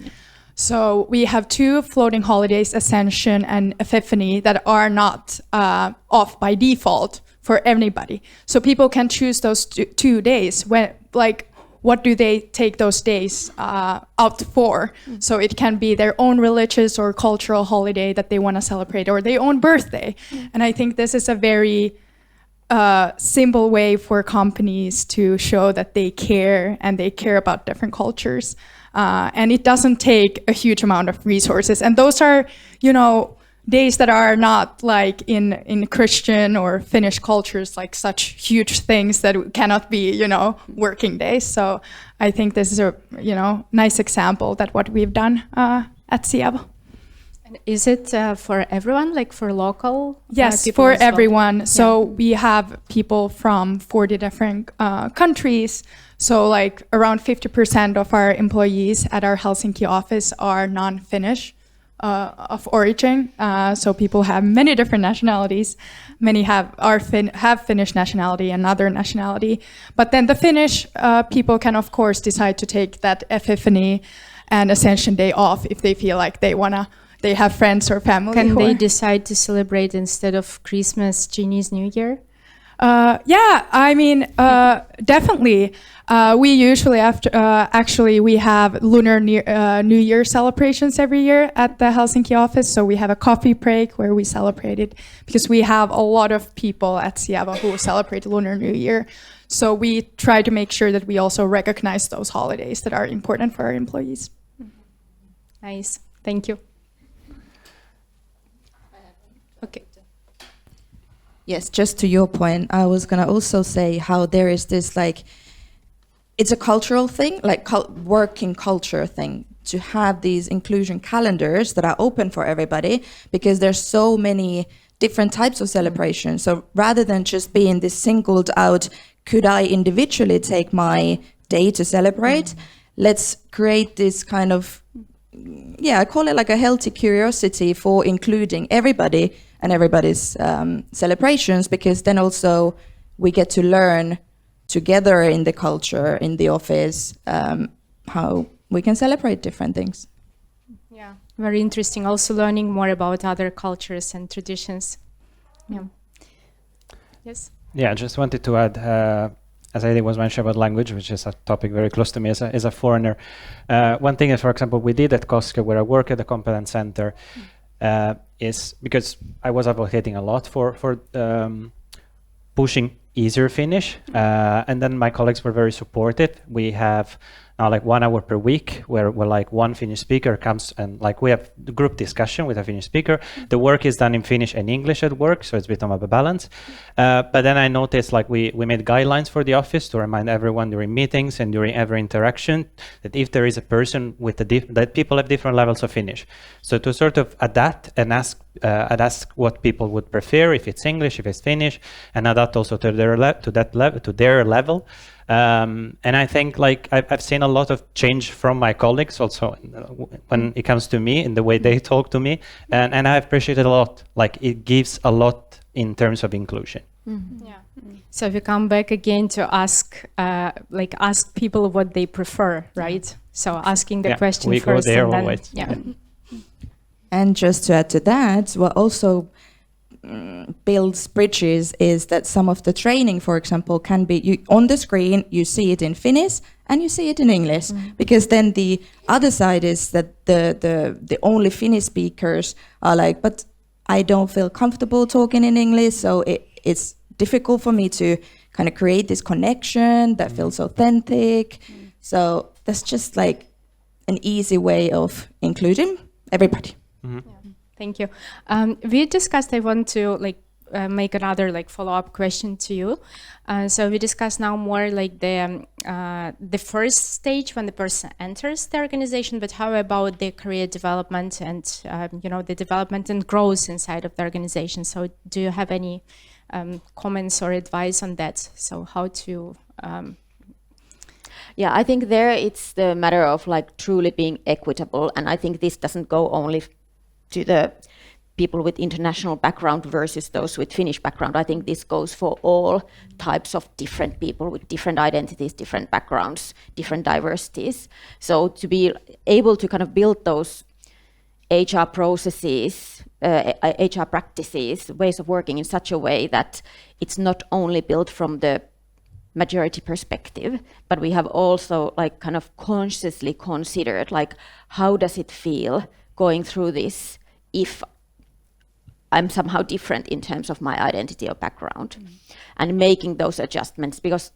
So we have 2 floating holidays, Ascension and Epiphany, that are not off by default for everybody. So people can choose those 2 days. When, like, what do they take those days out for? So it can be their own religious or cultural holiday that they want to celebrate, or their own birthday. And I think this is a very simple way for companies to show that they care and they care about different cultures. And it doesn't take a huge amount of resources. And those are, you know, days that are not like in Christian or Finnish cultures, like such huge things that cannot be, you know, working days. So I think this is a, you know, nice example that what we've done at Siavo. And is it for everyone, like for local? Yes, for everyone. Well? So we have people from 40 different countries. So like around 50% of our employees at our Helsinki office are non-Finnish of origin. So people have many different nationalities. Many have Finnish nationality and other nationality. But then the Finnish people can of course decide to take that Epiphany and Ascension Day off if they feel like they have friends or family. Can they decide to celebrate instead of Christmas, Chinese New Year? Yeah, I mean, definitely. We usually actually we have Lunar New Year celebrations every year at the Helsinki office. So we have a coffee break where we celebrate it because we have a lot of people at Siavo who celebrate Lunar New Year. So we try to make sure that we also recognize those holidays that are important for our employees. Nice, thank you. Okay. Yes, just to your point, I was going to also say how there is this like, it's a cultural thing, like working culture thing, to have these inclusion calendars that are open for everybody because there's so many different types of celebrations. So rather than just being this singled out, could I individually take my day to celebrate? Let's create this kind of, I call it like a healthy curiosity for including everybody and everybody's celebrations, because then also we get to learn together in the culture, in the office, how we can celebrate different things. Yeah, very interesting. Also learning more about other cultures and traditions. Yeah. Yes? Yeah, I just wanted to add, as I was mentioning about language, which is a topic very close to me as a foreigner. One thing is, for example, we did at Koske, where I work at the competence center, is because I was advocating a lot for pushing easier Finnish, and then my colleagues were very supportive. We have now like 1 hour per week where like one Finnish speaker comes and like we have the group discussion with a Finnish speaker. The work is done in Finnish and English at work, so it's a bit of a balance. But then I noticed like we made guidelines for the office to remind everyone during meetings and during every interaction that if there is a person with that people have different levels of Finnish. So to sort of adapt and ask what people would prefer, if it's English, if it's Finnish, and adapt also to their level. And I think like I've seen a lot of change from my colleagues also when it comes to me in the way they talk to me, and I appreciate it a lot. Like it gives a lot in terms of inclusion. Mm-hmm. Yeah. So if you come back again to ask people what they prefer, right? So asking the question we first, go there and then, always. yeah. And just to add to that, what also builds bridges is that some of the training, for example, can be on the screen, you see it in Finnish and you see it in English, because then the other side is that the only Finnish speakers are like, but I don't feel comfortable talking in English, so it's difficult for me to kind of create this connection that feels authentic. So that's just like an easy way of including everybody. Yeah. Thank you. We discussed, I want to make another follow-up question to you. So we discussed now more like the first stage when the person enters the organization, but how about the career development and the development and growth inside of the organization? So do you have any comments or advice on that? So how to Yeah, I think there it's the matter of truly being equitable, and I think this doesn't go only to the people with international background versus those with Finnish background. I think this goes for all types of different people with different identities, different backgrounds, different diversities. So to be able to kind of build those HR processes, HR practices, ways of working in such a way that it's not only built from the majority perspective, but we have also kind of consciously considered how does it feel going through this if I'm somehow different in terms of my identity or background, and making those adjustments, because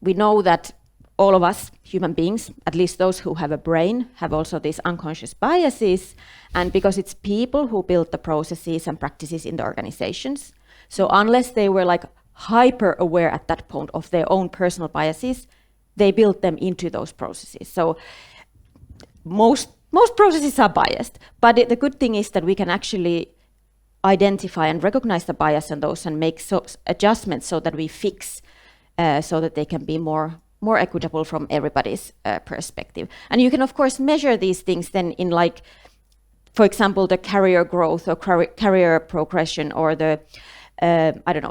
we know that all of us human beings, at least those who have a brain, have also these unconscious biases, and because it's people who build the processes and practices in the organizations. So unless they were hyper aware at that point of their own personal biases, they built them into those processes. So most processes are biased, but the good thing is that we can actually identify and recognize the bias in those and make adjustments so that we fix, so that they can be more equitable from everybody's perspective. And you can of course measure these things then in for example, the career growth or career progression, or the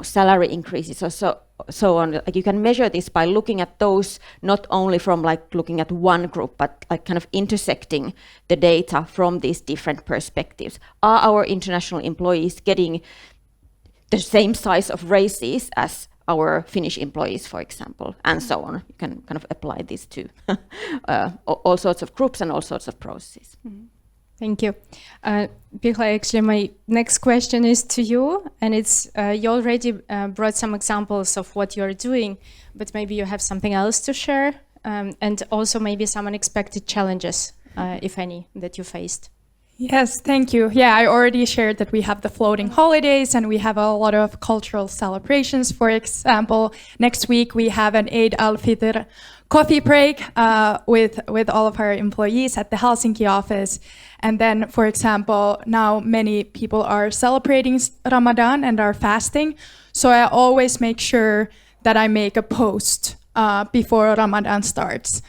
salary increases or so on. You can measure this by looking at those, not only from looking at one group, but kind of intersecting the data from these different perspectives. Are our international employees getting the same size of raises as our Finnish employees, for example, and so on? You can kind of apply this to all sorts of groups and all sorts of processes. Thank you. Pihla, actually, my next question is to you, and it's you already brought some examples of what you're doing, but maybe you have something else to share, and also maybe some unexpected challenges, if any, that you faced. Yes, thank you. Yeah, I already shared that we have the floating holidays and we have a lot of cultural celebrations. For example, next week we have an Eid al-Fitr coffee break with all of our employees at the Helsinki office. And then, for example, now many people are celebrating Ramadan and are fasting. So I always make sure that I make a post before Ramadan starts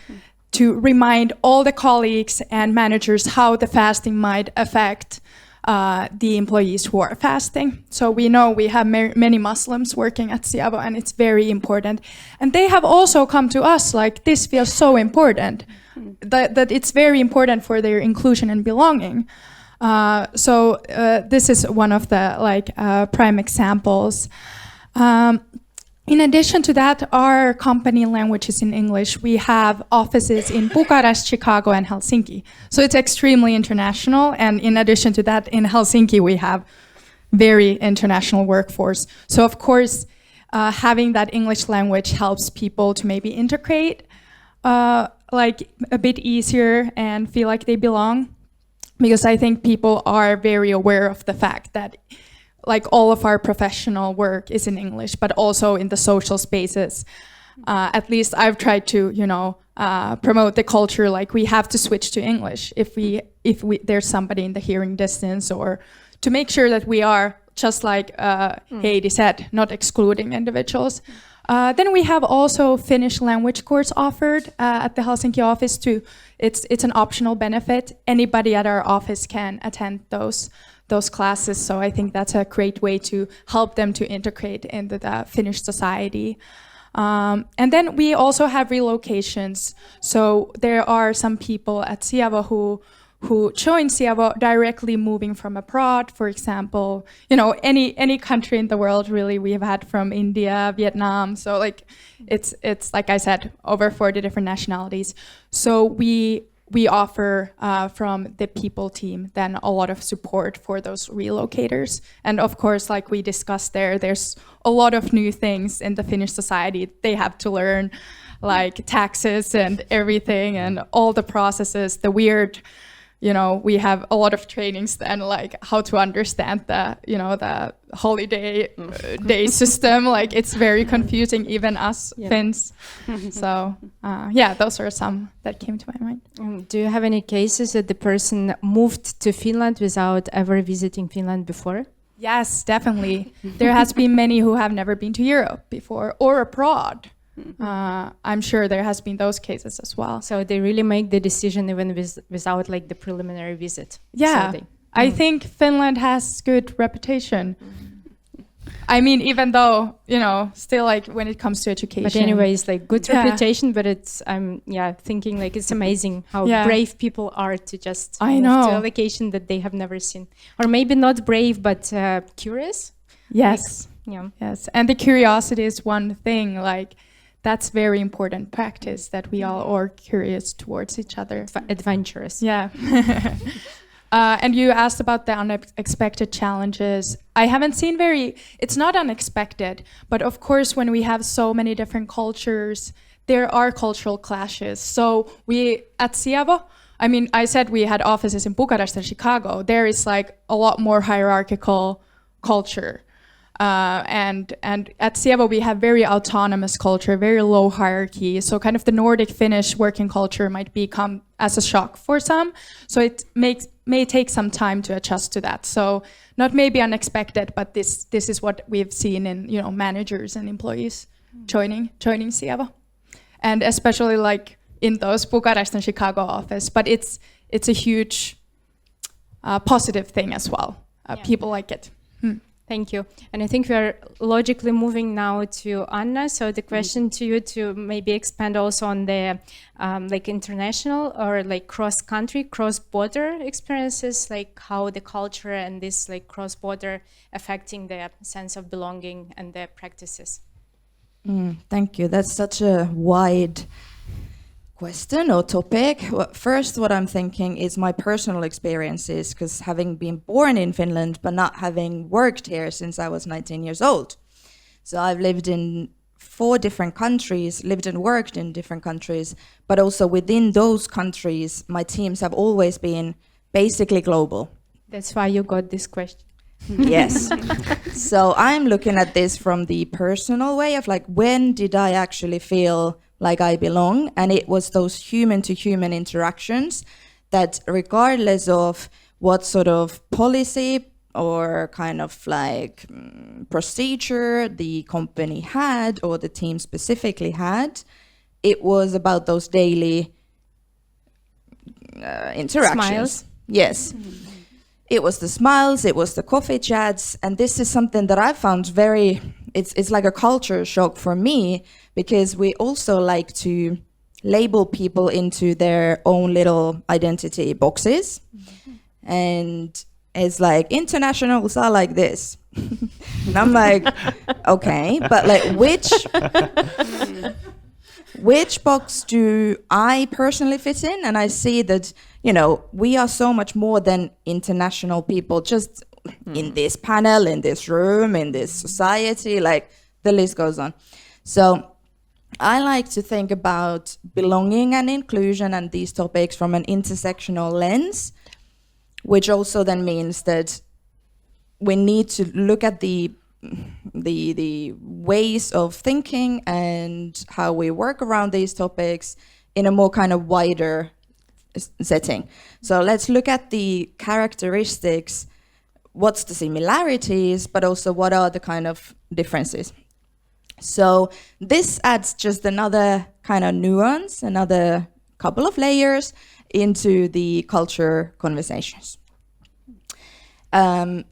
to remind all the colleagues and managers how the fasting might affect the employees who are fasting. So we know we have many Muslims working at Siavo, and it's very important. And they have also come to us this feels so important, that it's very important for their inclusion and belonging. So this is one of the prime examples. In addition to that, our company language is in English. We have offices in Bucharest, Chicago, and Helsinki. So it's extremely international. And in addition to that, in Helsinki, we have very international workforce. So of course, having that English language helps people to maybe integrate like a bit easier and feel like they belong, because I think people are very aware of the fact that like all of our professional work is in English, but also in the social spaces. At least I've tried to, promote the culture like we have to switch to English if there's somebody in the hearing distance, or to make sure that we are, just like Heidi said, not excluding individuals. Then we have also Finnish language course offered at the Helsinki office too. It's an optional benefit. Anybody at our office can attend those classes. So I think that's a great way to help them to integrate into the Finnish society. And then we also have relocations. So there are some people at Siavo who join Siavo directly moving from abroad. For example, any country in the world really. We have had from India, Vietnam. So like it's like I said, over 40 different nationalities. So we offer from the people team then a lot of support for those relocators. And of course, like we discussed there's a lot of new things in the Finnish society they have to learn, like taxes and everything and all the processes, the weird, we have a lot of trainings then, like how to understand the holiday day system. Like it's very confusing, even us Finns. So those are some that came to my mind. Do you have any cases that the person moved to Finland without ever visiting Finland before? Yes, definitely. There has been many who have never been to Europe before or abroad. I'm sure there has been those cases as well. So they really make the decision even without like the preliminary visit. Yeah, So I think Finland has good reputation. I mean, even though, still like when it comes to education. But anyways, like good Yeah. reputation, but I'm thinking like it's amazing how brave people are to just I move know. to a location that they have never seen. Or maybe not brave, but curious. Yes. Yeah. Yes. And the curiosity is one thing, like that's very important practice, that we all are curious towards each other. Adventurous. Yeah. And you asked about the unexpected challenges. I haven't seen it's not unexpected, but of course when we have so many different cultures, there are cultural clashes. So we, at Siavo, I mean, I said we had offices in Bucharest and Chicago. There is like a lot more hierarchical culture. And at Siavo we have very autonomous culture, very low hierarchy. So kind of the Nordic Finnish working culture might become as a shock for some. So it may take some time to adjust to that. So not maybe unexpected, but this is what we've seen in managers and employees joining Siavo, and especially like in those Bucharest and Chicago office. But it's a huge positive thing as well. People like it. Thank you. And I think we are logically moving now to Anna. So the question to you to maybe expand also on the like international or like cross-country, cross-border experiences, like how the culture and this like cross-border affecting the sense of belonging and the practices. Thank you. That's such a wide question or topic. First, what I'm thinking is my personal experiences, because having been born in Finland but not having worked here since I was 19 years old. So I've lived in 4 different countries, lived and worked in different countries, but also within those countries, my teams have always been basically global. That's why you got this question. Yes. So I'm looking at this from the personal way of like, when did I actually feel like I belong? And it was those human-to-human interactions that, regardless of what sort of policy or kind of like procedure the company had or the team specifically had, it was about those daily interactions. Smiles. Yes. It was the smiles, it was the coffee chats, and this is something that I found it's like a culture shock for me, because we also like to label people into their own little identity boxes. And it's like, internationals are like this. And I'm like, okay, but like which box do I personally fit in? And I see that, we are so much more than international people, just in this panel, in this room, in this society, like the list goes on. So I like to think about belonging and inclusion and these topics from an intersectional lens, which also then means that we need to look at the ways of thinking and how we work around these topics in a more kind of wider setting. So let's look at the characteristics, what's the similarities, but also what are the kind of differences. So this adds just another kind of nuance, another couple of layers into the culture conversations. I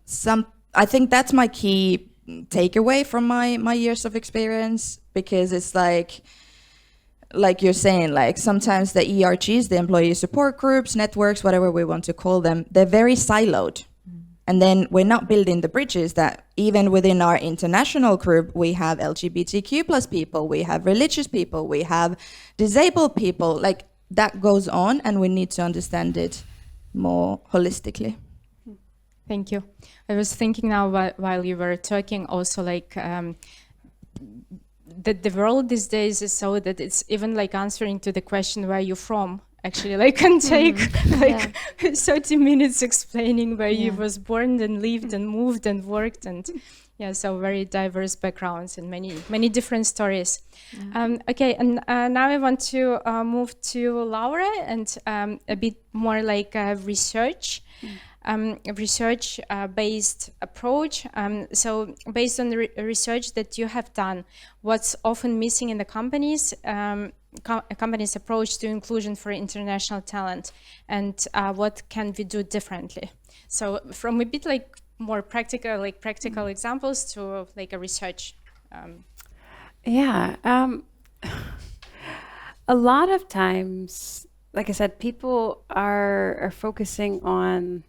think that's my key takeaway from my years of experience, because it's like you're saying, like sometimes the ERGs, the employee support groups, networks, whatever we want to call them, they're very siloed. And then we're not building the bridges that even within our international group, we have LGBTQ plus people, we have religious people, we have disabled people, like that goes on, and we need to understand it more holistically. Thank you. I was thinking now while you were talking also like that the world these days is so that it's even like answering to the question where you're from. Actually, like can take 30 minutes explaining where you was born and lived and moved and worked, and so very diverse backgrounds and many different stories. Okay, and now I want to move to Laura and a bit more like research. Research-based approach. So based on the research that you have done, what's often missing in the companies' approach to inclusion for international talent, and what can we do differently? So from a bit like more practical examples to like a research. A lot of times, like I said, people are focusing on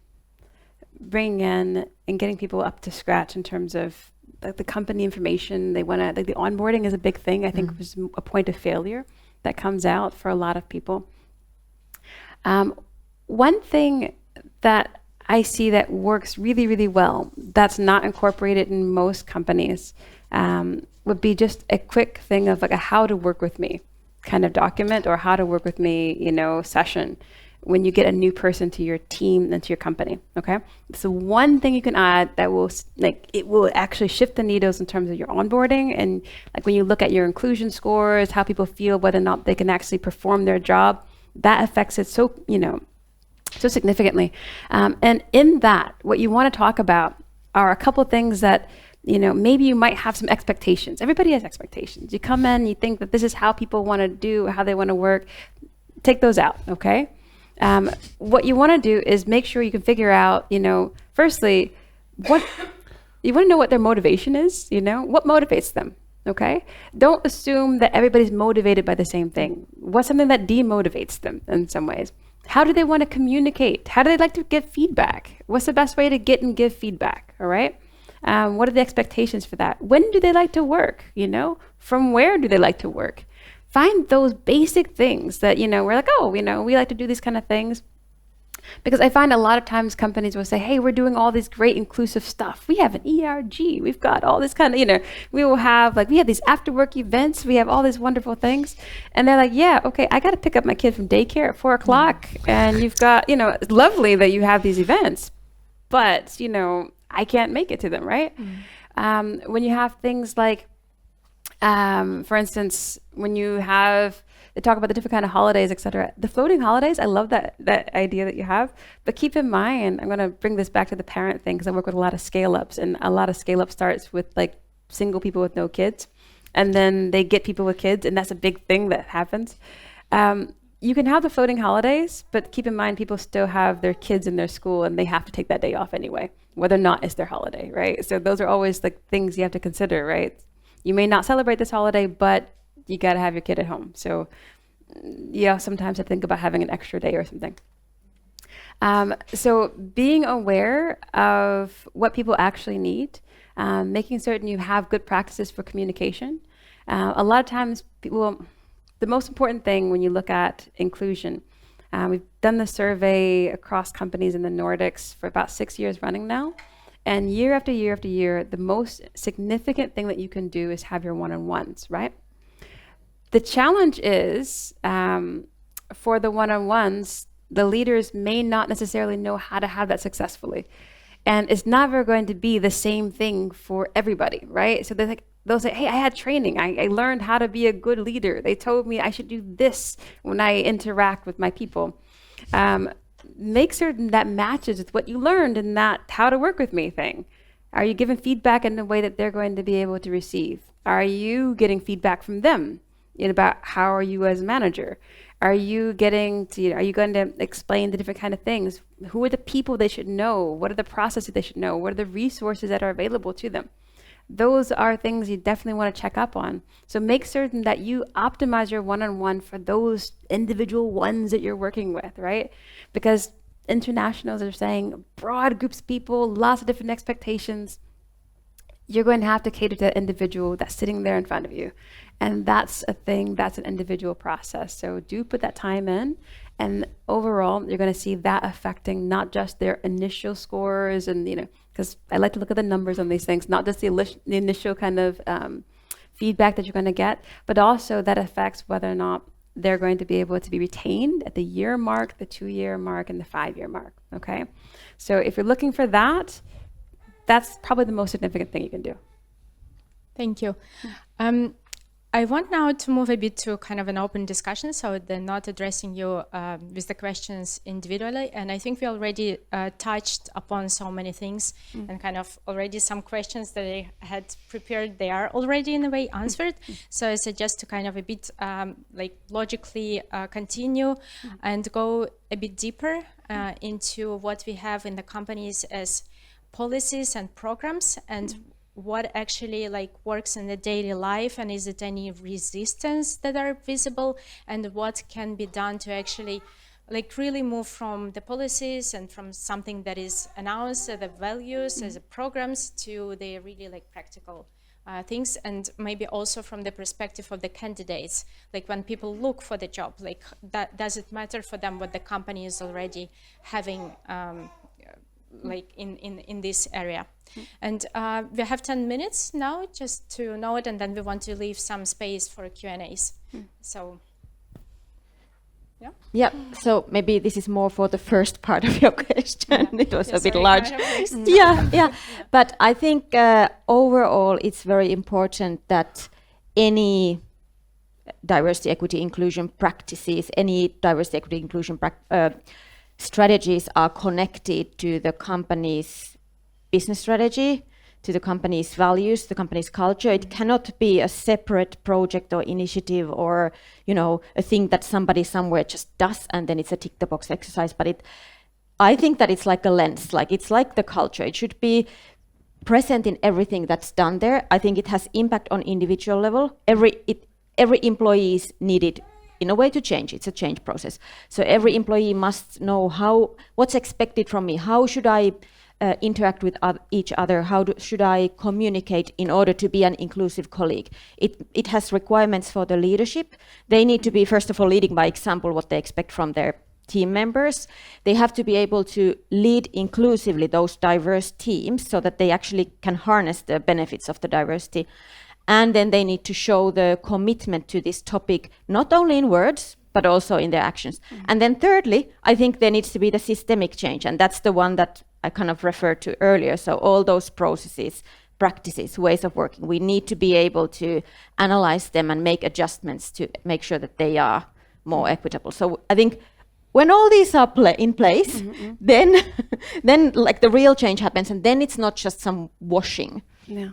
bringing in and getting people up to scratch in terms of like the company information. They want to, like the onboarding is a big thing. I think was a point of failure that comes out for a lot of people. One thing that I see that works really, really well, that's not incorporated in most companies, would be just a quick thing of like a how to work with me kind of document, or how to work with me, session when you get a new person to your team and to your company, okay? So one thing you can add that will, it will actually shift the needles in terms of your onboarding, and like when you look at your inclusion scores, how people feel, whether or not they can actually perform their job, that affects it so significantly. And in that, what you want to talk about are a couple things that, maybe you might have some expectations. Everybody has expectations. You come in, you think that this is how people want to do, how they want to work. Take those out, okay? What you want to do is make sure you can figure out, firstly, what you want to know what their motivation is, what motivates them, okay? Don't assume that everybody's motivated by the same thing. What's something that demotivates them in some ways? How do they want to communicate? How do they like to get feedback? What's the best way to get and give feedback, all right? What are the expectations for that? When do they like to work, From where do they like to work? Find those basic things that, we're like, we like to do these kind of things. Because I find a lot of times companies will say, hey, we're doing all this great inclusive stuff. We have an ERG. We've got all this kind of, we will have we have these after work events. We have all these wonderful things. And they're like, yeah, okay, I got to pick up my kid from daycare at 4 o'clock. And you've got, it's lovely that you have these events, but, I can't make it to them, right? When you have things like, for instance, when they talk about the different kind of holidays, etc. The floating holidays, I love that idea that you have. But keep in mind, I'm going to bring this back to the parent thing, because I work with a lot of scale-ups, and a lot of scale-up starts with like single people with no kids, and then they get people with kids, and that's a big thing that happens. You can have the floating holidays, but keep in mind people still have their kids in their school, and they have to take that day off anyway, whether or not it's their holiday, right? So those are always like things you have to consider, right? You may not celebrate this holiday, but you got to have your kid at home. So sometimes I think about having an extra day or something. So being aware of what people actually need, making certain you have good practices for communication. A lot of times the most important thing when you look at inclusion, we've done the survey across companies in the Nordics for about 6 years running now. And year after year after year, the most significant thing that you can do is have your one-on-ones, right? the challenge is for the one-on-ones, the leaders may not necessarily know how to have that successfully. And it's never going to be the same thing for everybody, right? So they'll say, hey, I had training. I learned how to be a good leader. They told me I should do this when I interact with my people. Make certain that matches with what you learned in that how to work with me thing. Are you giving feedback in a way that they're going to be able to receive? Are you getting feedback from them about how are you as a manager? Are you going to explain the different kind of things? Who are the people they should know? What are the processes they should know? What are the resources that are available to them? Those are things you definitely want to check up on. So make certain that you optimize your one-on-one for those individual ones that you're working with, right? Because internationals are saying broad groups of people, lots of different expectations. You're going to have to cater to that individual that's sitting there in front of you. And that's a thing, that's an individual process. So do put that time in. And overall, you're going to see that affecting not just their initial scores and, because I like to look at the numbers on these things, not just the initial kind of feedback that you're going to get, but also that affects whether or not they're going to be able to be retained at the year mark, the 2-year mark, and the 5-year mark, okay? So if you're looking for that, that's probably the most significant thing you can do. Thank you. I want now to move a bit to kind of an open discussion, so they're not addressing you with the questions individually. And I think we already touched upon so many things and kind of already some questions that I had prepared, they are already in a way answered. So I suggest to kind of a bit like logically continue and go a bit deeper into what we have in the companies as policies and programs and what actually like works in the daily life, and is it any resistance that are visible, and what can be done to actually like really move from the policies and from something that is announced, the values as a programs, to the really like practical things, and maybe also from the perspective of the candidates, like when people look for the job, like that, does it matter for them what the company is already having like in this area? And we have 10 minutes now just to know it, and then we want to leave some space for Q&As. So, yeah. Yeah, so maybe this is more for the first part of your question. Yeah. It was a bit large. Yeah. But I think overall it's very important that any diversity, equity, inclusion practices, any diversity, equity, inclusion strategies are connected to the company's business strategy, to the company's values, the company's culture. It cannot be a separate project or initiative or, a thing that somebody somewhere just does and then it's a tick the box exercise. But I think that it's like a lens, like it's like the culture. It should be present in everything that's done there. I think it has impact on individual level. Every employee is needed in a way to change. It's a change process. So every employee must know what's expected from me. How should I interact with each other? How should I communicate in order to be an inclusive colleague? It has requirements for the leadership. They need to be, first of all, leading by example what they expect from their team members. They have to be able to lead inclusively those diverse teams so that they actually can harness the benefits of the diversity. And then they need to show the commitment to this topic, not only in words, but also in their actions. And then thirdly, I think there needs to be the systemic change. And that's the one that I kind of referred to earlier. So all those processes, practices, ways of working, we need to be able to analyze them and make adjustments to make sure that they are more equitable. So I think when all these are in place, then like the real change happens. And then it's not just some washing. Yeah.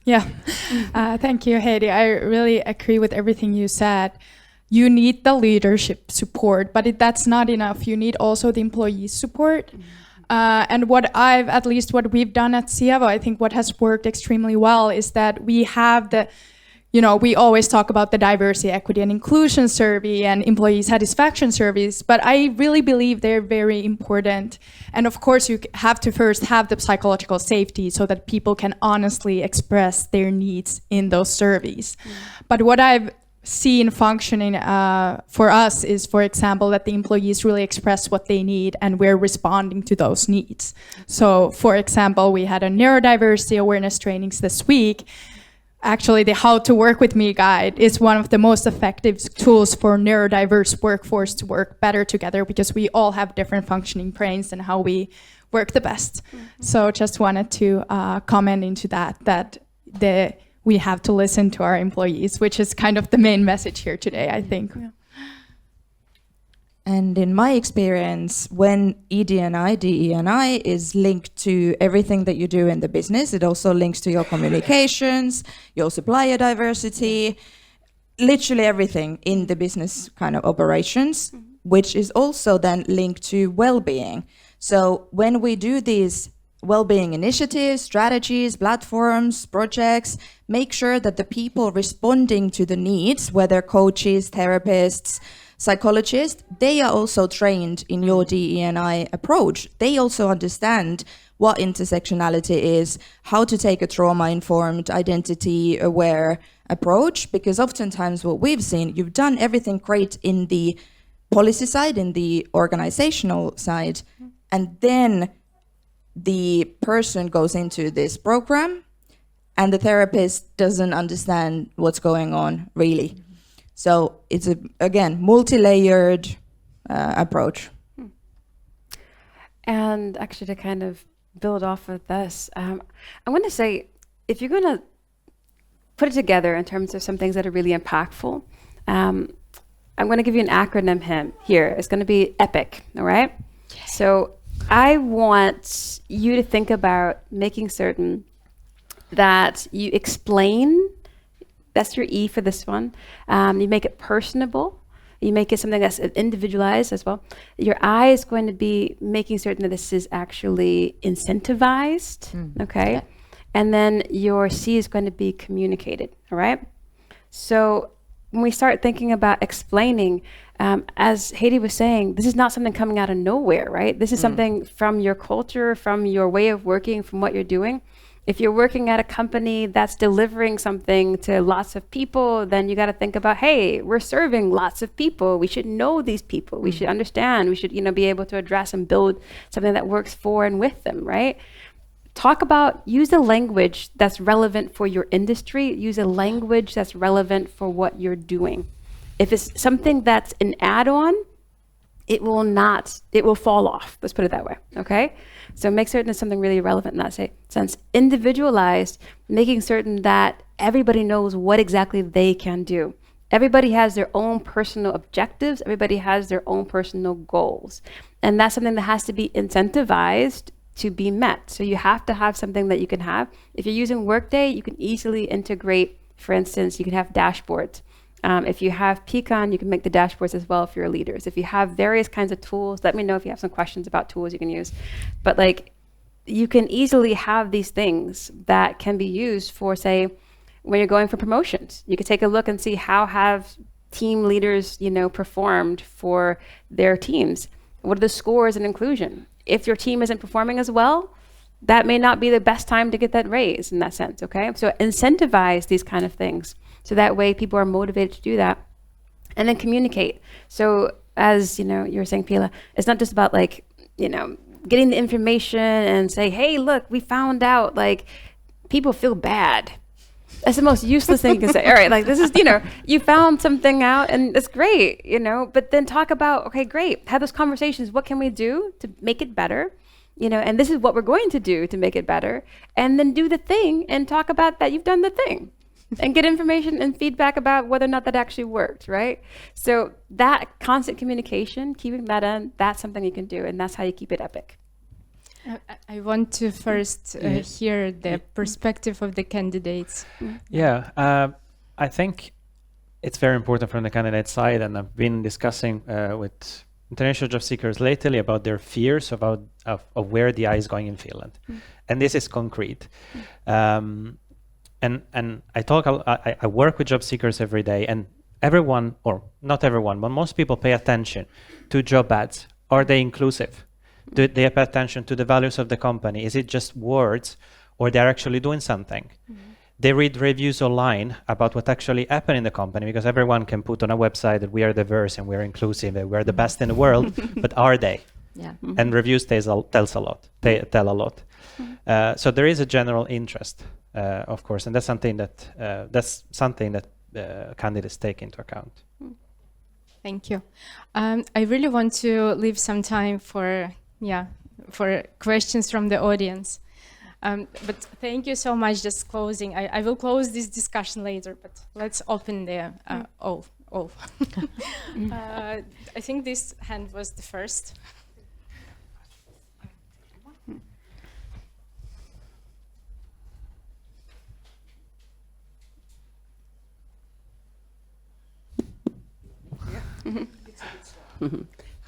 Yeah, thank you, Heidi. I really agree with everything you said. You need the leadership support, but that's not enough. You need also the employee support. And what we've done at Sievo, I think what has worked extremely well is that we have we always talk about the diversity, equity, and inclusion survey and employee satisfaction surveys, but I really believe they're very important. And of course, you have to first have the psychological safety so that people can honestly express their needs in those surveys. But what I've seen functioning for us is, for example, that the employees really express what they need and we're responding to those needs. So, for example, we had a neurodiversity awareness trainings this week. Actually, the How to Work With Me guide is one of the most effective tools for neurodiverse workforce to work better together, because we all have different functioning brains and how we work the best. So just wanted to comment into that we have to listen to our employees, which is kind of the main message here today, I think. Yeah. And in my experience, when ED&I, DE&I is linked to everything that you do in the business, it also links to your communications, your supplier diversity, literally everything in the business kind of operations, which is also then linked to well-being. So when we do these well-being initiatives, strategies, platforms, projects, make sure that the people responding to the needs, whether coaches, therapists, psychologists, they are also trained in your DE&I approach. They also understand what intersectionality is, how to take a trauma-informed, identity-aware approach, because oftentimes what we've seen, you've done everything great in the policy side, in the organizational side, and then the person goes into this program and the therapist doesn't understand what's going on really. So it's again, multi-layered approach. And actually to kind of build off of this, I want to say, if you're going to put it together in terms of some things that are really impactful, I'm going to give you an acronym here. It's going to be EPIC, all right? So I want you to think about making certain that you explain. That's your E for this one. You make it personable. You make it something that's individualized as well. Your I is going to be making certain that this is actually incentivized, okay? Yeah. And then your C is going to be communicated, all right? So when we start thinking about explaining, as Heidi was saying, this is not something coming out of nowhere, right? This is something from your culture, from your way of working, from what you're doing. If you're working at a company that's delivering something to lots of people, then you got to think about, hey, we're serving lots of people. We should know these people. We should understand. We should, be able to address and build something that works for and with them, right? Use a language that's relevant for your industry. Use a language that's relevant for what you're doing. If it's something that's an add-on, it will fall off. Let's put it that way, okay? So make certain it's something really relevant in that sense. Individualized, making certain that everybody knows what exactly they can do. Everybody has their own personal objectives. Everybody has their own personal goals. And that's something that has to be incentivized to be met. So you have to have something that you can have. If you're using Workday, you can easily integrate, for instance, you can have dashboards. If you have Pecan, you can make the dashboards as well for your leaders. If you have various kinds of tools, let me know if you have some questions about tools you can use. But you can easily have these things that can be used for, say, when you're going for promotions. You could take a look and see how have team leaders, performed for their teams. What are the scores in inclusion? If your team isn't performing as well, that may not be the best time to get that raise in that sense, okay? So incentivize these kind of things. So that way people are motivated to do that. And then communicate. So as you were saying, Pila, it's not just about getting the information and say, hey, look, we found out people feel bad. That's the most useless thing you can say. All right, this is, you found something out and it's great, but then talk about, okay, great. Have those conversations. What can we do to make it better? And this is what we're going to do to make it better. And then do the thing and talk about that you've done the thing. And get information and feedback about whether or not that actually worked, right? So that constant communication, keeping that in, that's something you can do, and that's how you keep it epic. I want to first hear the perspective of the candidates. Yeah, I think it's very important from the candidate side, and I've been discussing with international job seekers lately about their fears of where the eye is going in Finland. And this is concrete. And I work with job seekers every day, and everyone, or not everyone, but most people pay attention to job ads. Are they inclusive? Do they pay attention to the values of the company? Is it just words, or they're actually doing something? they read reviews online about what actually happened in the company, because everyone can put on a website that we are diverse and we are inclusive and we are the best in the world, but are they? Yeah. And reviews tells a lot. They tell a lot. So there is a general interest, of course, and that's something that candidates take into account. Thank you. I really want to leave some time for questions from the audience. But thank you so much. Just closing. I will close this discussion later, but let's open the I think this hand was the first.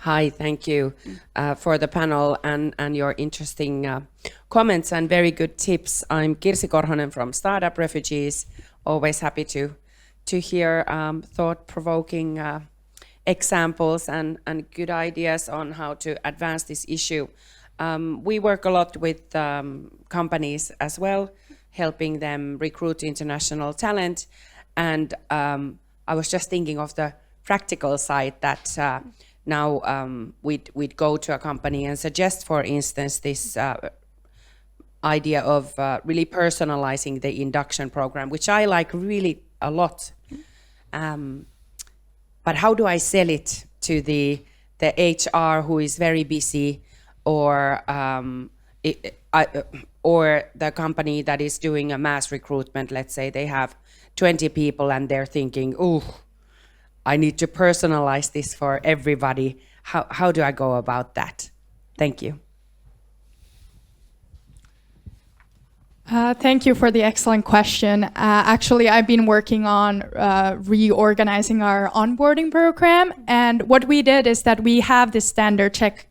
Hi, thank you for the panel and your interesting comments and very good tips. I'm Kirsi Korhonen from Startup Refugees. Always happy to hear thought-provoking examples and good ideas on how to advance this issue. We work a lot with companies as well, helping them recruit international talent. And I was just thinking of the practical side that now we'd go to a company and suggest, for instance, this idea of really personalizing the induction program, which I like really a lot. But how do I sell it to the HR who is very busy, or the company that is doing a mass recruitment? Let's say they have 20 people and they're thinking, oh, I need to personalize this for everybody. How do I go about that? Thank you. Thank you for the excellent question. Actually, I've been working on reorganizing our onboarding program, and what we did is that we have this standard checklist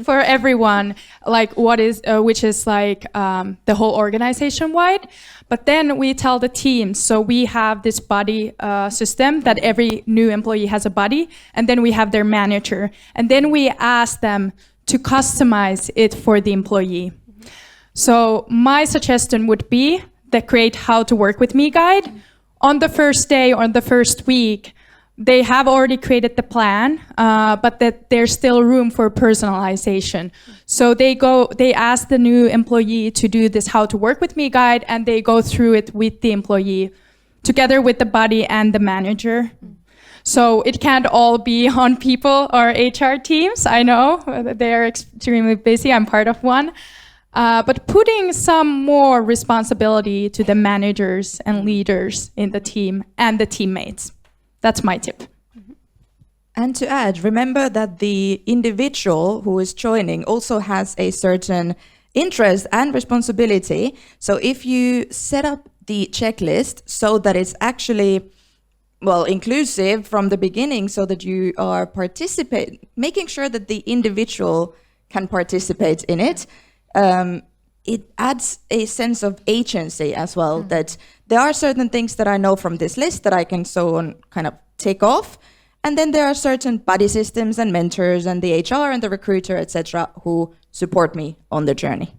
for everyone, like which is like the whole organization wide. But then we tell the teams, so we have this buddy system that every new employee has a buddy, and then we have their manager, and then we ask them to customize it for the employee. So my suggestion would be that create how to work with me guide. On the first day or the first week, they have already created the plan, but that there's still room for personalization. So they ask the new employee to do this how to work with me guide, and they go through it with the employee, together with the buddy and the manager. So it can't all be on people or HR teams. I know they're extremely busy. I'm part of one. But putting some more responsibility to the managers and leaders in the team and the teammates. That's my tip. And to add, remember that the individual who is joining also has a certain interest and responsibility. So if you set up the checklist so that it's actually inclusive from the beginning, so that you are making sure that the individual can participate in it, it adds a sense of agency as well, that there are certain things that I know from this list that I can kind of take off. And then there are certain buddy systems and mentors and the HR and the recruiter, etc., who support me on the journey.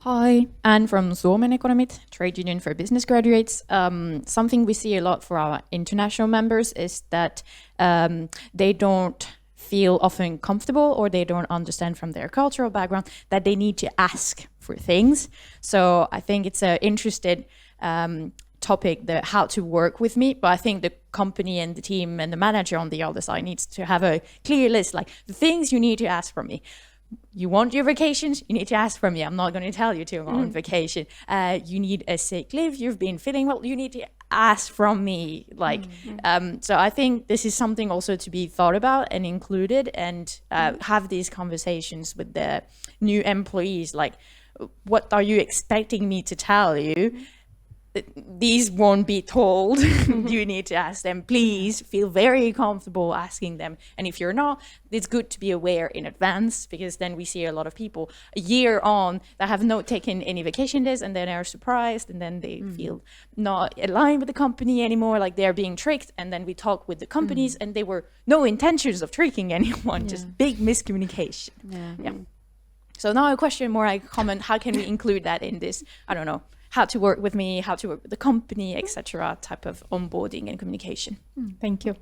Hi, Anne from Suomen Economit, Trade Union for Business Graduates. Something we see a lot for our international members is that they don't feel often comfortable, or they don't understand from their cultural background that they need to ask for things. So I think it's an interesting topic, the how to work with me, but I think the company and the team and the manager on the other side needs to have a clear list, like the things you need to ask from me. You want your vacations, you need to ask from me. I'm not going to tell you to go on vacation. You need a sick leave, you've been feeling well, you need to ask from me. So I think this is something also to be thought about and included, and have these conversations with the new employees, like, what are you expecting me to tell you? these won't be told. You need to ask them. Please feel very comfortable asking them. And if you're not, it's good to be aware in advance, because then we see a lot of people a year on that have not taken any vacation days and then are surprised, and then they feel not aligned with the company anymore, like they're being tricked. And then we talk with the companies and they were no intentions of tricking anyone, just big miscommunication. Yeah. So now a question, more like comment, how can we include that in this, I don't know, how to work with me, how to work with the company, etc. type of onboarding and communication. Thank you.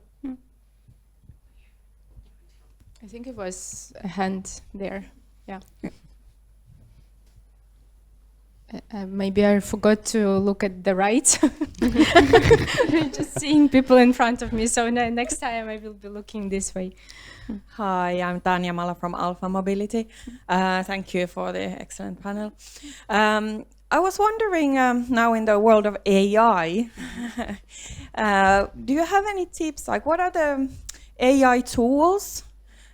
I think it was a hand there. Yeah. Maybe I forgot to look at the right. Just seeing people in front of me. So next time I will be looking this way. Hi, I'm Tanya Mala from Alpha Mobility. Thank you for the excellent panel. I was wondering, now in the world of AI, do you have any tips? Like, what are the AI tools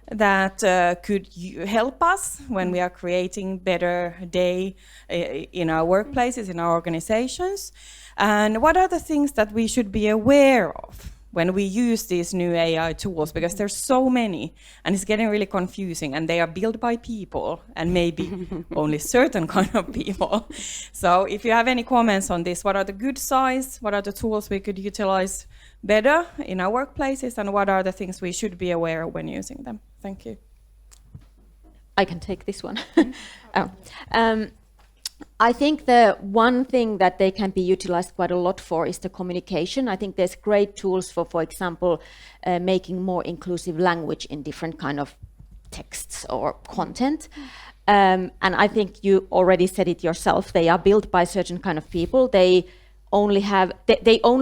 that could help us when we are creating better day in our workplaces, in our organizations? And what are the things that we should be aware of when we use these new AI tools? Because there's so many, and it's getting really confusing, and they are built by people, and maybe only certain kind of people. So if you have any comments on this, what are the good sides? What are the tools we could utilize better in our workplaces, and what are the things we should be aware of when using them? Thank you. I can take this one. I think the one thing that they can be utilized quite a lot for is the communication. I think there's great tools for example, making more inclusive language in different kind of texts or content. And I think you already said it yourself. They are built by certain kind of people. They only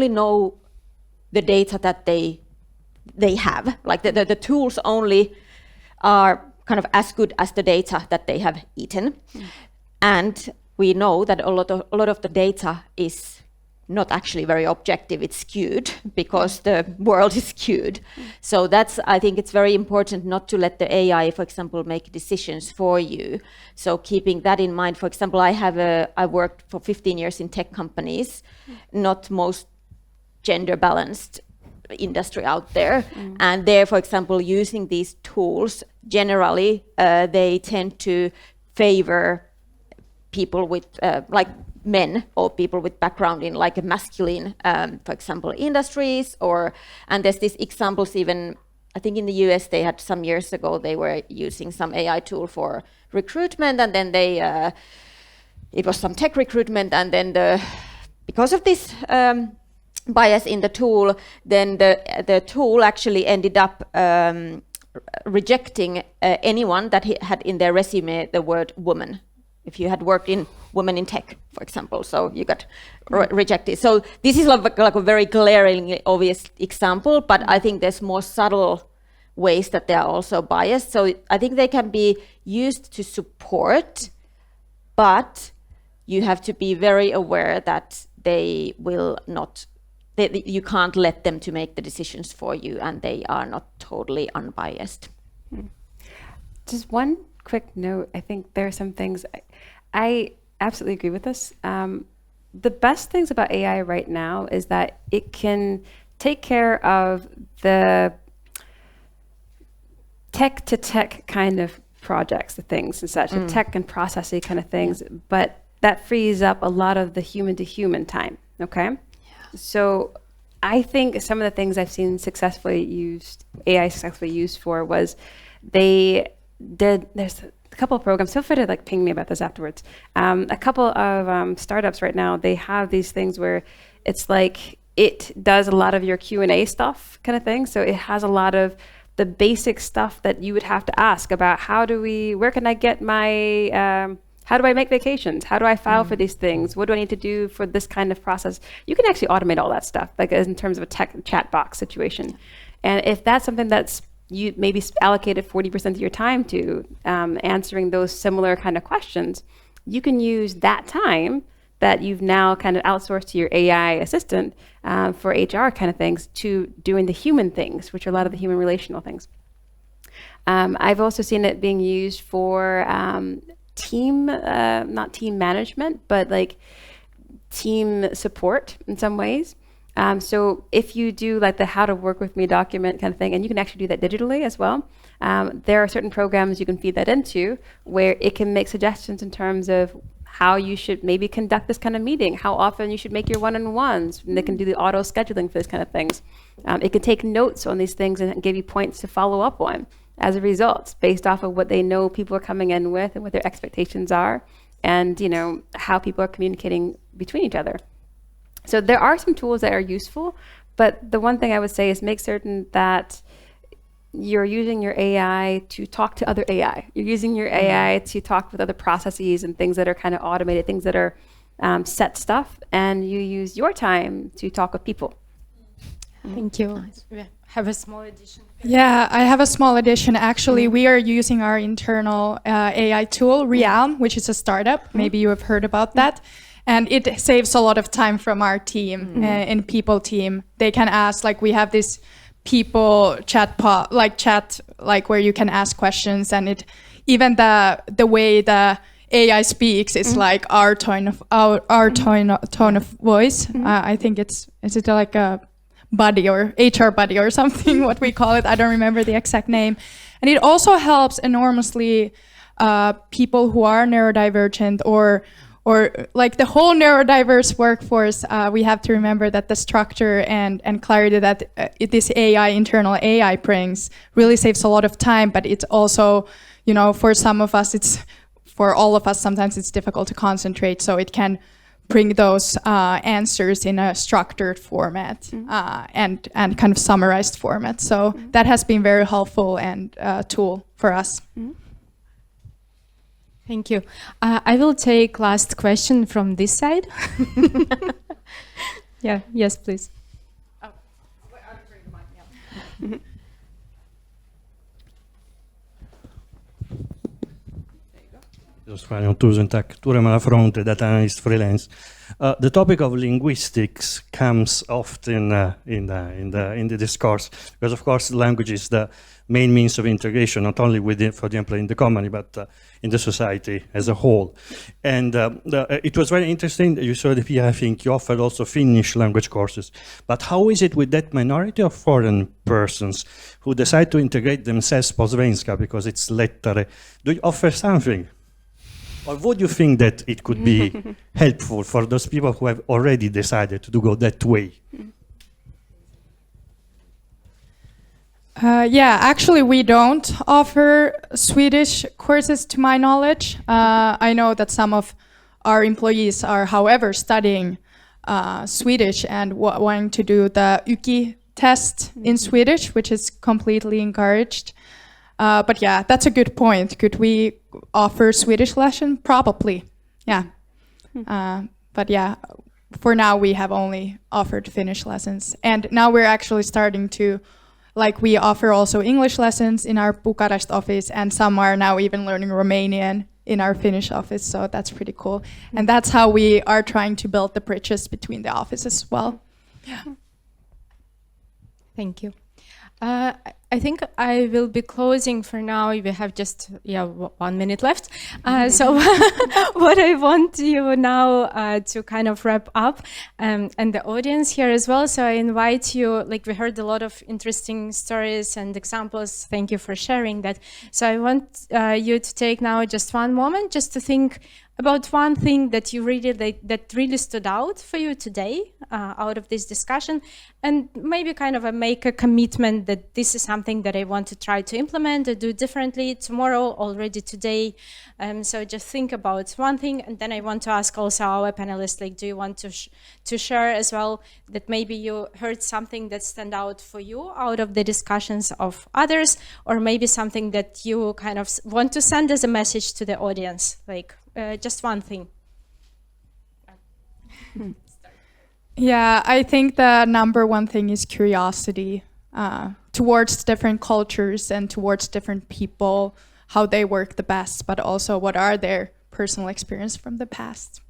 know the data that they have. Like the tools only are kind of as good as the data that they have eaten. And we know that a lot of the data is not actually very objective. It's skewed because the world is skewed. So I think it's very important not to let the AI, for example, make decisions for you. So keeping that in mind, for example, I worked for 15 years in tech companies, not most gender balanced industry out there. And there, for example, using these tools, generally, they tend to favor people with like men or people with background in like a masculine, for example, industries, and there's these examples even, I think in the US they had some years ago, they were using some AI tool for recruitment, and then it was some tech recruitment, and then because of this bias in the tool, then the tool actually ended up rejecting anyone that had in their resume the word woman. If you had worked in women in tech, for example, so you got rejected. So this is like a very glaringly obvious example, but I think there's more subtle ways that they are also biased. So I think they can be used to support, but you have to be very aware that they will not, you can't let them to make the decisions for you, and they are not totally unbiased. Just one quick note. I think there are some things, I absolutely agree with this. The best things about AI right now is that it can take care of the tech to tech kind of projects, the things and such, the tech and processing kind of things, but that frees up a lot of the human to human time, okay? Yeah. So I think some of the things I've seen AI successfully used for was there's a couple of programs, feel free to like ping me about this afterwards. A couple of startups right now, they have these things where it's like, it does a lot of your Q&A stuff kind of thing. So it has a lot of the basic stuff that you would have to ask about where can I get my, how do I make vacations? How do I file for these things? What do I need to do for this kind of process? You can actually automate all that stuff, like in terms of a tech chat box situation. And if that's something that's you maybe allocated 40% of your time to answering those similar kind of questions, you can use that time that you've now kind of outsourced to your AI assistant for HR kind of things to doing the human things, which are a lot of the human relational things. I've also seen it being used for not team management, but like team support in some ways. So if you do like the how to work with me document kind of thing, and you can actually do that digitally as well, there are certain programs you can feed that into where it can make suggestions in terms of how you should maybe conduct this kind of meeting, how often you should make your one-on-ones, and they can do the auto scheduling for this kind of things. It can take notes on these things and give you points to follow up on as a result, based off of what they know people are coming in with and what their expectations are, and how people are communicating between each other. So there are some tools that are useful, but the one thing I would say is make certain that you're using your AI to talk to other AI. You're using your AI to talk with other processes and things that are kind of automated, things that are set stuff, and you use your time to talk with people. Thank you. Have a small addition. Yeah, I have a small addition. Actually, we are using our internal AI tool, Realm, which is a startup. Maybe you have heard about that. And it saves a lot of time from our team, in people team. They can ask, like we have this people chat where you can ask questions, and it even the way the AI speaks is like our tone of voice. I think is it like a buddy or HR buddy or something, what we call it. I don't remember the exact name. And it also helps enormously people who are neurodivergent or like the whole neurodiverse workforce. We have to remember that the structure and clarity that this internal AI brings really saves a lot of time, but it's also, for some of us, for all of us, sometimes it's difficult to concentrate, so it can bring those answers in a structured format and kind of summarized format. So that has been very helpful and tool for us. Thank you. I will take last question from this side. Yeah, yes, please. Tusen tack. Tore Malafronte, data analyst freelance. The topic of linguistics comes often in the discourse, because of course language is the main means of integration, not only for the employee in the company, but in the society as a whole. And it was very interesting that you saw that I think you offered also Finnish language courses. But how is it with that minority of foreign persons who decide to integrate themselves post-Svenska because it's lettere? Do you offer something? Or would you think that it could be helpful for those people who have already decided to go that way? Yeah, actually we don't offer Swedish courses to my knowledge. I know that some of our employees are, however, studying Swedish and wanting to do the YKI test in Swedish, which is completely encouraged. But yeah, that's a good point. Could we offer Swedish lesson? Probably, yeah. But yeah, for now we have only offered Finnish lessons. And now we're actually starting to, we offer also English lessons in our Bucharest office, and some are now even learning Romanian in our Finnish office, so that's pretty cool. And that's how we are trying to build the bridges between the offices as well. Yeah. Thank you. I think I will be closing for now. We have just 1 minute left. So what I want you now to kind of wrap up, and the audience here as well. So I invite you, we heard a lot of interesting stories and examples. Thank you for sharing that. So I want you to take now just one moment just to think about one thing that you that really stood out for you today out of this discussion, and maybe kind of make a commitment that this is something that I want to try to implement or do differently tomorrow, already today. So just think about one thing, and then I want to ask also our panelists, do you want to share as well that maybe you heard something that stand out for you out of the discussions of others, or maybe something that you kind of want to send as a message to the audience, just one thing. Yeah, I think the number one thing is curiosity towards different cultures and towards different people, how they work the best, but also what are their personal experience from the past.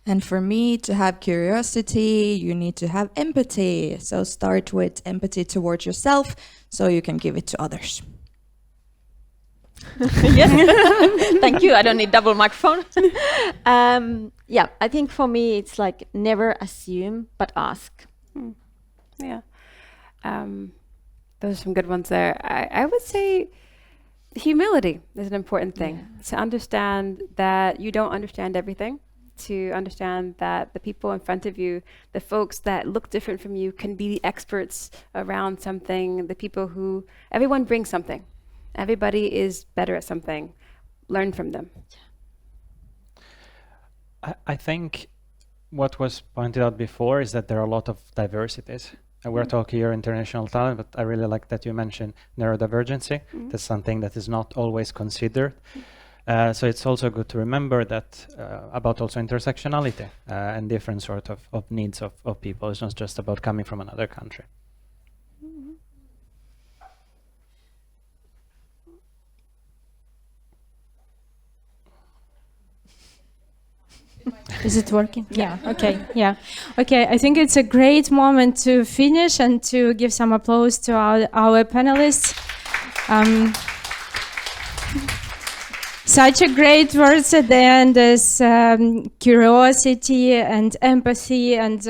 And for me, to have curiosity, you need to have empathy. So start with empathy towards yourself so you can give it to others. Yes. Thank you. I don't need double microphone. Yeah, I think for me it's like never assume but ask. Yeah. Those are some good ones there. I would say humility is an important thing. To understand that you don't understand everything, to understand that the people in front of you, the folks that look different from you, can be the experts around something, the people who, everyone brings something. Everybody is better at something. Learn from them. I think what was pointed out before is that there are a lot of diversities. And we're talking here international talent, but I really like that you mentioned neurodivergency. That's something that is not always considered. So it's also good to remember that about also intersectionality and different sort of needs of people. It's not just about coming from another country. Is it working? Yeah. Okay. Yeah. Okay. I think it's a great moment to finish and to give some applause to our panelists. Such a great words at the end as curiosity and empathy and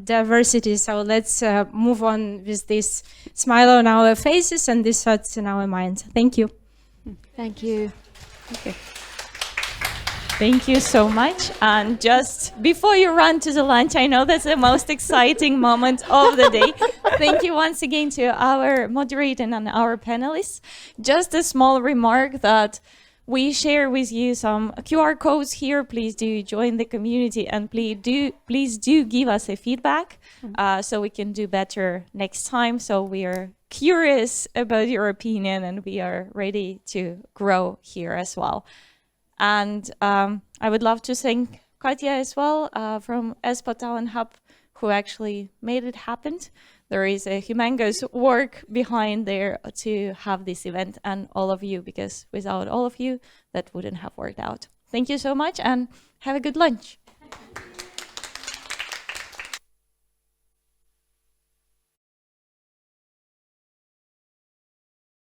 diversity. So let's move on with this smile on our faces and these thoughts in our minds. Thank you. Thank you. Okay. Thank you so much. And just before you run to the lunch, I know that's the most exciting moment of the day. Thank you once again to our moderator and our panelists. Just a small remark that we share with you some QR codes here. Please do join the community and please do give us a feedback so we can do better next time. So we are curious about your opinion and we are ready to grow here as well. And I would love to thank Katja as well from Espoo TalentHub, who actually made it happen. There is a humongous work behind there to have this event, and all of you, because without all of you, that wouldn't have worked out. Thank you so much and have a good lunch.